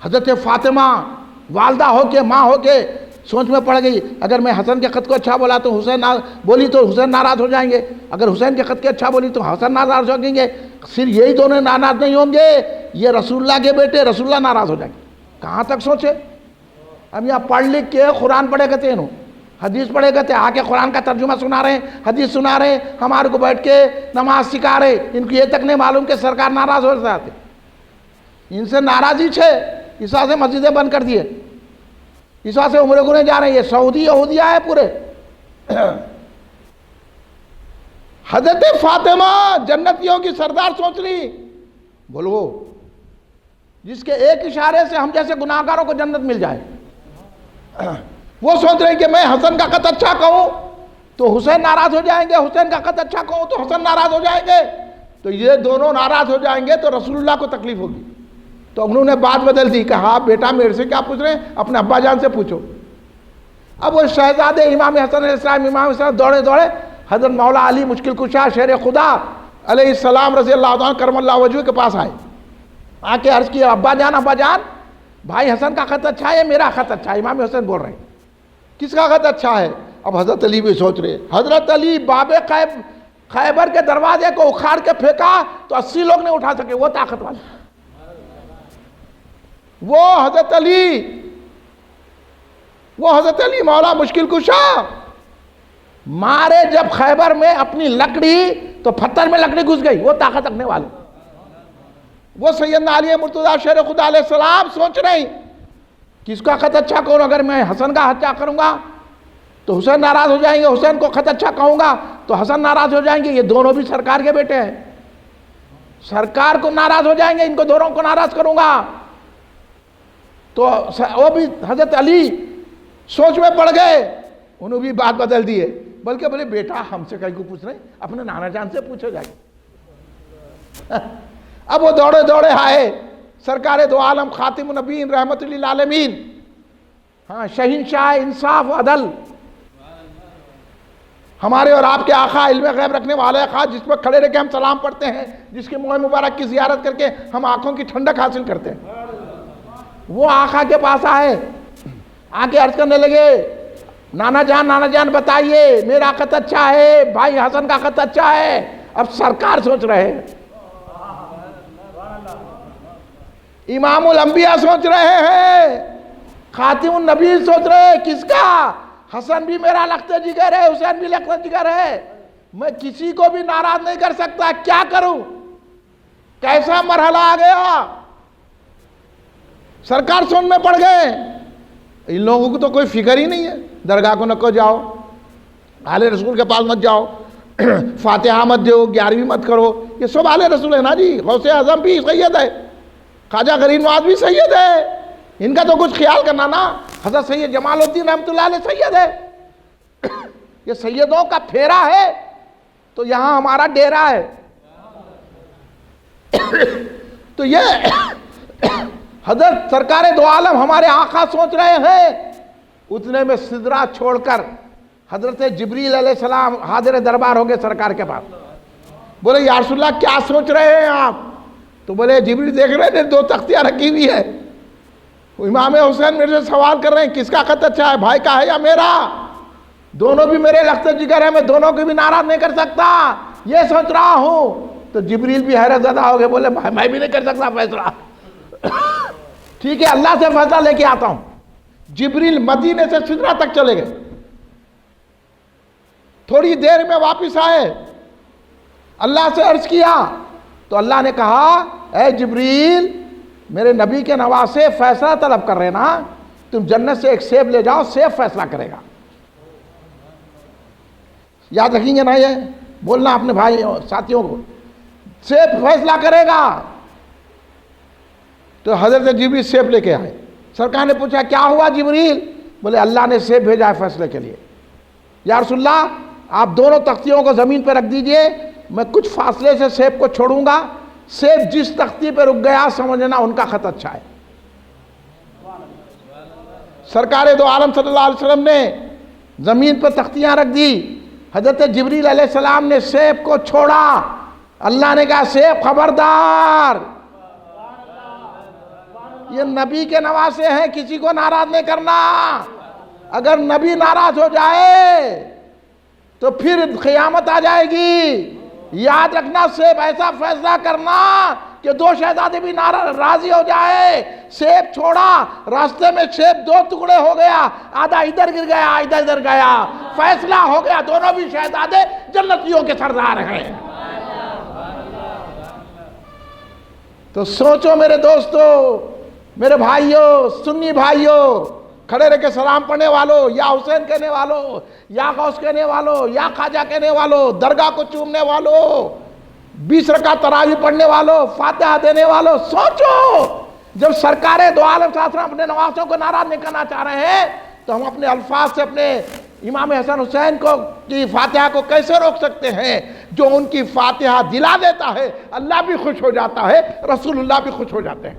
حضرت فاطمہ والدہ ہو کے، ماں ہو کے سوچ میں پڑ گئی، اگر میں حسن کے خط کو اچھا بولا تو حسین ناراض ہو جائیں گے، اگر حسین کے خط کے اچھا بولی تو حسن ناراض ہو جائیں گے. صرف یہی دونوں ناراض نہیں ہوں گے، یہ رسول اللہ کے بیٹے رسول اللہ ناراض ہو جائیں گے. کہاں تک سوچے؟ اب یہاں پڑھ لکھ کے قرآن پڑھے کہتے ہیں حدیث پڑھے گئے تھے، آ کے قرآن کا ترجمہ سنا رہے ہیں، حدیث سنا رہے ہیں، ہمارے کو بیٹھ کے نماز سکھا رہے. ان کو یہ تک نہیں معلوم کہ سرکار ناراض ہو جاتے. ان سے ناراضی چھے، اس وجہ سے مسجدیں بند کر دیے، اس وجہ سے عمرے کو نہیں جا رہے ہیں. یہ سعودی یہودیہ ہے پورے. حضرت فاطمہ جنتیوں کی سردار سوچ رہی، بولو جس کے ایک اشارے سے ہم جیسے گناہگاروں کو جنت مل جائے. وہ سوچ رہے ہیں کہ میں حسن کا خط اچھا کہوں تو حسین ناراض ہو جائیں گے، حسین کا خط اچھا کہوں تو حسن ناراض ہو جائیں گے، تو یہ دونوں ناراض ہو جائیں گے تو رسول اللہ کو تکلیف ہوگی. تو انہوں نے بات بدل دی، کہا بیٹا میرے سے کیا پوچھ رہے ہیں، اپنے ابا جان سے پوچھو. اب وہ شہزادے امام حسن علیہ السلام، امام حسن دوڑے دوڑے حضرت مولا علی مشکل کشا شیر خدا علیہ السلام رضی اللہ عنہ کرم اللہ وجہہ کے پاس آئے. آ کے عرض کیا، ابا جان بھائی حسن کا خط اچھا ہے، میرا خط اچھا ہے. امام حسن بول رہے ہیں کس کا خط اچھا ہے؟ اب حضرت علی بھی سوچ رہے. حضرت علی باب خیبر کے دروازے کو اکھاڑ کے پھینکا تو 80 لوگ نہیں اٹھا سکے، وہ طاقت والے. وہ حضرت علی مولا مشکل کشا مارے جب خیبر میں اپنی لکڑی تو پتھر میں لکڑی گھس گئی، وہ طاقت رکھنے والے. وہ سیدنا علی مرتضیٰ شیر خدا علیہ السلام سوچ رہے ہیں کس کا خط اچھا کہوں، اگر میں حسن کا اچھا کروں گا تو حسین ناراض ہو جائیں گے، حسین کو خط اچھا کہوں گا تو حسن ناراض ہو جائیں گے. یہ دونوں بھی سرکار کے بیٹے ہیں، سرکار کو ناراض ہو جائیں گے، ان کو دونوں کو ناراض کروں گا. تو وہ بھی حضرت علی سوچ میں پڑ گئے، انہوں بھی بات بدل دیے، بلکہ بولے بیٹا ہم سے کہیں کو پوچھ رہے ہیں، اپنے نانا جان سے پوچھو جائے. اب وہ دوڑے دوڑے آئے، سرکار دو عالم خاتم النبیین رحمت للعالمین، ہاں شہنشاہ انصاف و عدل، ہمارے اور آپ کے آقا، علم غیب رکھنے والے آقا، جس پر کھڑے رہ کے ہم سلام پڑھتے ہیں، جس کے منہ مبارک کی زیارت کر کے ہم آنکھوں کی ٹھنڈک حاصل کرتے ہیں. وہ آقا کے پاس آئے، آ کے عرض کرنے لگے نانا جان بتائیے میرا خط اچھا ہے، بھائی حسن کا خط اچھا ہے. اب سرکار سوچ رہے ہیں، امام الانبیاء سوچ رہے ہیں، خاتم النبی سوچ رہے ہیں کس کا، حسن بھی میرا لخت جگر ہے، حسین بھی لخت جگر ہے، میں کسی کو بھی ناراض نہیں کر سکتا، کیا کروں، کیسا مرحلہ آ گیا. سرکار سن میں پڑ گئے. ان لوگوں کو تو کوئی فکر ہی نہیں ہے، درگاہ کو نہ جاؤ، آل رسول کے پاس مت جاؤ، فاتحہ مت دو، 11ویں مت کرو، یہ سب آل رسول ہے نا جی. غوث اعظم بھی سید ہے، خواجہ غریب نواز بھی سید ہے، ان کا تو کچھ خیال کرنا نا. حضرت سید جمال الدین رحمۃ اللہ علیہ سید ہے. یہ سیدوں کا پھیرا ہے تو یہاں ہمارا ڈیرا ہے. تو یہ حضرت سرکار دو عالم ہمارے آقا سوچ رہے ہیں. اتنے میں سدرہ چھوڑ کر حضرت جبریل علیہ السلام حاضر دربار ہو گئے سرکار کے پاس. بولے یا رسول اللہ کیا سوچ رہے ہیں آپ؟ تو بولے جبریل دیکھ رہے ہیں 2 تختیاں رکھی ہوئی ہے، امام حسین میرے سے سوال کر رہے ہیں کس کا خط اچھا ہے، بھائی کا ہے یا میرا؟ دونوں بھی میرے لخت جگر ہے، میں دونوں کو بھی ناراض نہیں کر سکتا، یہ سوچ رہا ہوں. تو جبریل بھی حیرت زدہ ہو گئے، بولے بھائی میں بھی نہیں کر سکتا فیصلہ. ٹھیک ہے اللہ سے فیصلہ لے کے آتا ہوں. جبریل مدینے سے سدرہ تک چلے گئے، تھوڑی دیر میں واپس آئے، اللہ سے عرض کیا تو اللہ نے کہا اے جبریل میرے نبی کے نواسے فیصلہ طلب کر رہے نا، تم جنت سے ایک سیب لے جاؤ، سیب فیصلہ کرے گا. یاد رکھیں گے نا، یہ بولنا اپنے بھائی ساتھیوں کو، سیب فیصلہ کرے گا. تو حضرت جبریل سیب لے کے آئے. سرکار نے پوچھا کیا ہوا جبریل؟ بولے اللہ نے سیب بھیجا ہے فیصلے کے لیے. یا رسول اللہ آپ دونوں تختیوں کو زمین پہ رکھ دیجئے، میں کچھ فاصلے سے سیب کو چھوڑوں گا، سیب جس تختی پہ رک گیا سمجھنا ان کا خط اچھا ہے. سرکار دو عالم صلی اللہ علیہ وسلم نے زمین پہ تختیاں رکھ دی. حضرت جبریل علیہ السلام نے سیب کو چھوڑا. اللہ نے کہا سیب خبردار، یہ نبی کے نواسے ہیں، کسی کو ناراض نہیں کرنا. اگر نبی ناراض ہو جائے تو پھر قیامت آ جائے گی. یاد رکھنا سیب ایسا فیصلہ کرنا کہ 2 شہزادے بھی راضی ہو جائے. سیب چھوڑا, راستے میں سیب 2 ٹکڑے ہو گیا, آدھا ادھر گر گیا آدھا ادھر گیا, فیصلہ ہو گیا, دونوں بھی شہزادے جنتیوں کے سردار ہیں. تو سوچو میرے دوستو, میرے بھائیوں, سنی بھائیوں, کھڑے رہ کے سلام پڑھنے والوں, یا حسین کہنے والوں, یا غوث کہنے والوں, یا خواجہ کہنے والوں, درگاہ کو چومنے والوں, 20 رکعت تراویح پڑھنے والوں, فاتحہ دینے والوں, سوچو جب سرکار دو عالم صلی اللہ علیہ وسلم اپنے نواسوں کو ناراض نہیں کرنا چاہ رہے ہیں تو ہم اپنے الفاظ سے اپنے امام حسن حسین کی فاتحہ کو کیسے روک سکتے ہیں؟ جو ان کی فاتحہ دلا دیتا ہے اللہ بھی خوش ہو جاتا ہے, رسول اللہ بھی خوش ہو جاتے ہیں.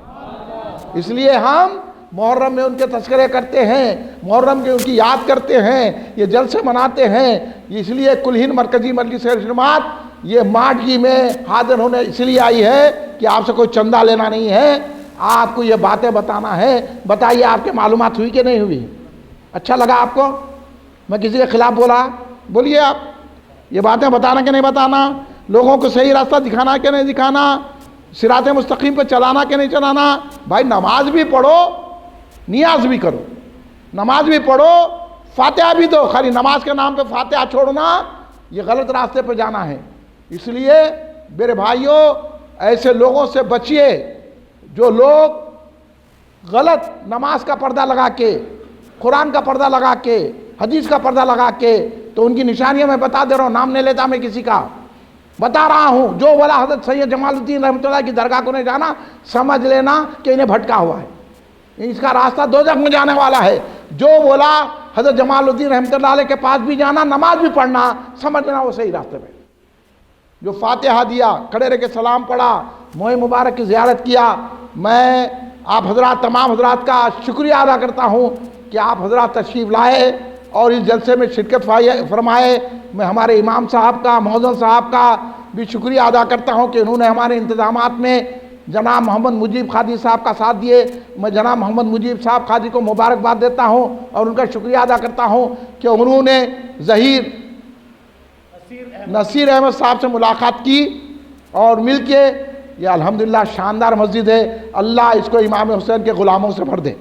اس لیے ہم محرم میں ان کے تذکرے کرتے ہیں, محرم کے ان کی یاد کرتے ہیں, یہ جلسے مناتے ہیں. اس لیے کل ہند مرکزی مجلس ارشاد یہ ماٹگی میں حاضر ہونے اس لیے آئی ہے کہ آپ سے کوئی چندہ لینا نہیں ہے, آپ کو یہ باتیں بتانا ہے. بتائیے آپ کے معلومات ہوئی کہ نہیں ہوئی؟ اچھا لگا آپ کو؟ میں کسی کے خلاف بولا؟ بولیے آپ, یہ باتیں بتانا کہ نہیں بتانا, لوگوں کو صحیح راستہ دکھانا کہ نہیں دکھانا, صراط مستقیم پہ چلانا کہ نہیں چلانا. بھائی نماز بھی پڑھو, نیاز بھی کرو, نماز بھی پڑھو, فاتحہ بھی دو. خالی نماز کے نام پہ فاتحہ چھوڑنا یہ غلط راستے پہ جانا ہے. اس لیے میرے بھائیوں ایسے لوگوں سے بچیے جو لوگ غلط نماز کا پردہ لگا کے, قرآن کا پردہ لگا کے, حدیث کا پردہ لگا کے, تو ان کی نشانیاں میں بتا دے رہا ہوں, نام نہیں لیتا میں کسی کا, بتا رہا ہوں. جو بولا حضرت سید جمال الدین رحمۃ اللہ کی درگاہ کو نہیں جانا, سمجھ لینا کہ انہیں بھٹکا ہوا ہے, اس کا راستہ دوزخ میں جانے والا ہے. جو بولا حضرت جمال الدین رحمۃ اللہ علیہ کے پاس بھی جانا, نماز بھی پڑھنا, سمجھ لینا وہ صحیح راستے پہ. جو فاتحہ دیا, کھڑے رہ کے سلام پڑھا, موئے مبارک کی زیارت کیا, میں آپ حضرات تمام حضرات کا شکریہ ادا کرتا ہوں کہ آپ حضرات تشریف لائے اور اس جلسے میں شرکت فرمائے. میں ہمارے امام صاحب کا, مؤذن صاحب کا بھی شکریہ ادا کرتا ہوں کہ انہوں نے ہمارے انتظامات میں جناب محمد مجیب قادری صاحب کا ساتھ دیے. میں جناب محمد مجیب صاحب قادری کو مبارکباد دیتا ہوں اور ان کا شکریہ ادا کرتا ہوں کہ انہوں نے ظہیر نصیر احمد صاحب سے ملاقات کی اور مل کے یہ الحمدللہ شاندار مسجد ہے. اللہ اس کو امام حسین کے غلاموں سے بھر دے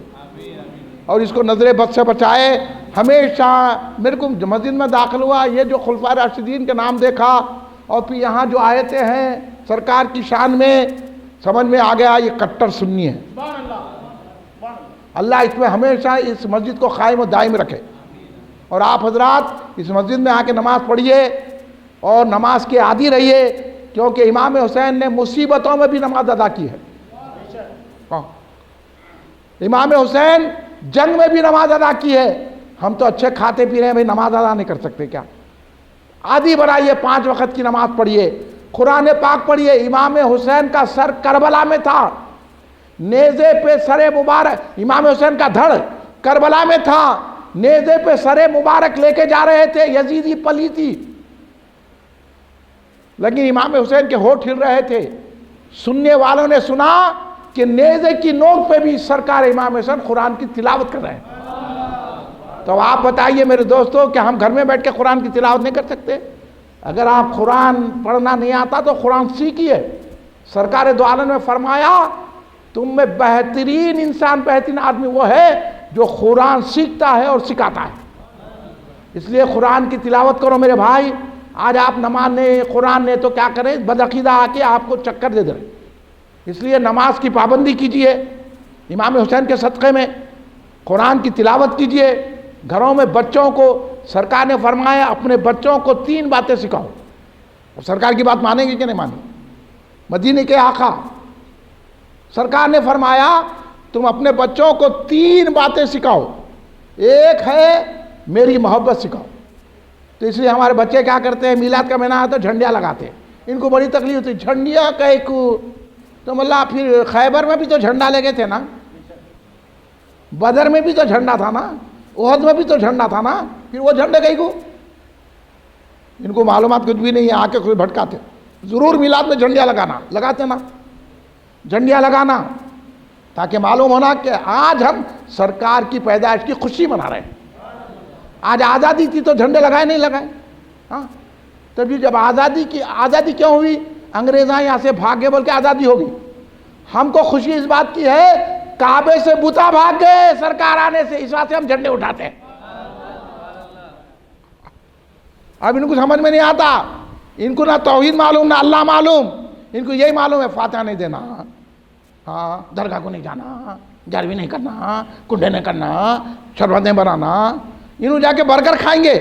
اور اس کو نظر بد سے بچائے. ہمیشہ میرے کو مسجد میں داخل ہوا, یہ جو خلفائے راشدین کے نام دیکھا اور پھر یہاں جو آیتیں ہیں سرکار کی شان میں, سمجھ میں آ گیا یہ کٹر سنی ہے. اللہ اس میں ہمیشہ اس مسجد کو قائم و دائم رکھے. اور آپ حضرات اس مسجد میں آ کے نماز پڑھیے اور نماز کے عادی رہیے, کیونکہ امام حسین نے مصیبتوں میں بھی نماز ادا کی ہے. امام حسین جنگ میں بھی نماز ادا کی ہے. ہم تو اچھے کھاتے پی رہے ہیں, بھائی نماز ادا نہیں کر سکتے کیا؟ عادی بنائیے, 5 وقت کی نماز پڑھیے, قرآن پاک پڑھیے. امام حسین کا سر کربلا میں تھا, نیزے پہ سر مبارک, امام حسین کا دھڑ کربلا میں تھا, نیزے پہ سر مبارک لے کے جا رہے تھے یزیدی پلیتی, لیکن امام حسین کے ہونٹ ہل رہے تھے. سننے والوں نے سنا کہ نیزے کی نوک پہ بھی سرکار امام حسین قرآن کی تلاوت کر رہے ہیں. تو آپ بتائیے میرے دوستو کہ ہم گھر میں بیٹھ کے قرآن کی تلاوت نہیں کر سکتے؟ اگر آپ قرآن پڑھنا نہیں آتا تو قرآن سیکھیے. سرکار دو عالم نے فرمایا تم میں بہترین انسان, بہترین آدمی وہ ہے جو قرآن سیکھتا ہے اور سکھاتا ہے. اس لیے قرآن کی تلاوت کرو میرے بھائی. آج آپ نماز نے, قرآن نے, تو کیا کریں, بدعقیدہ آ کے آپ کو چکر دے دیں. اس لیے نماز کی پابندی کیجئے, امام حسین کے صدقے میں قرآن کی تلاوت کیجئے. گھروں میں بچوں کو سرکار نے فرمایا اپنے بچوں کو 3 باتیں سکھاؤ. سرکار کی بات مانیں گے کہ نہیں مانیں؟ مدینے کے آقا سرکار نے فرمایا تم اپنے بچوں کو 3 باتیں سکھاؤ. ایک ہے میری محبت سکھاؤ. تو اس لیے ہمارے بچے کیا کرتے ہیں, میلاد کا مہینہ آتا ہے تو جھنڈیاں لگاتے ہیں. ان کو بڑی تکلیف ہوتی ہے, جھنڈیاں کہیں کو. تو اللہ پھر خیبر میں بھی تو جھنڈا لے گئے تھے نا, بدر میں بھی تو جھنڈا تھا نا, احد میں بھی تو جھنڈا تھا نا, پھر وہ جھنڈے کہیں کو. ان کو معلومات کچھ بھی نہیں ہے, آ کے کوئی بھٹکاتے. ضرور میلاد میں جھنڈیاں لگانا, لگاتے نا, جھنڈیاں لگانا, تاکہ معلوم ہونا کہ آج ہم سرکار کی پیدائش کی خوشی منا رہے ہیں. آج آزادی تھی تو جھنڈے لگائے نہیں لگائے؟ ہاں, تبھی جب آزادی کیوں ہوئی؟ انگریزاں یہاں سے بھاگے بول کے آزادی ہو گئی. ہم کو خوشی اس بات کی ہے کعبے سے بتا بھاگ گئے سرکار آنے سے، اس بات سے ہم جھنڈے اٹھاتے ہیں۔ اب ان کو سمجھ میں نہیں آتا، ان کو نہ توحید معلوم نہ اللہ معلوم، ان کو یہی معلوم ہے فاتحہ نہیں دینا، ہاں درگاہ کو نہیں جانا، گیارہویں نہیں کرنا، کنڈے نہیں کرنا، شربت نہیں بنانا، انہوں جا کے برگر کھائیں گے۔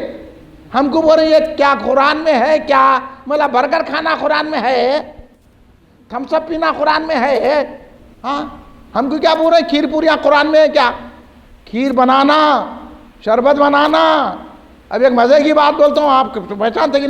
ہم کو بول رہے یہ کیا قرآن میں ہے؟ کیا مطلب برگر کھانا قرآن میں ہے؟ تھمس اپ پینا قرآن میں ہے؟ ہاں ہم کو کیا بول رہے ہیں کھیر پوریاں قرآن میں ہے کیا؟ کھیر بنانا، شربت بنانا۔ اب ایک مزے کی بات بولتا ہوں، آپ پہچانتے کہ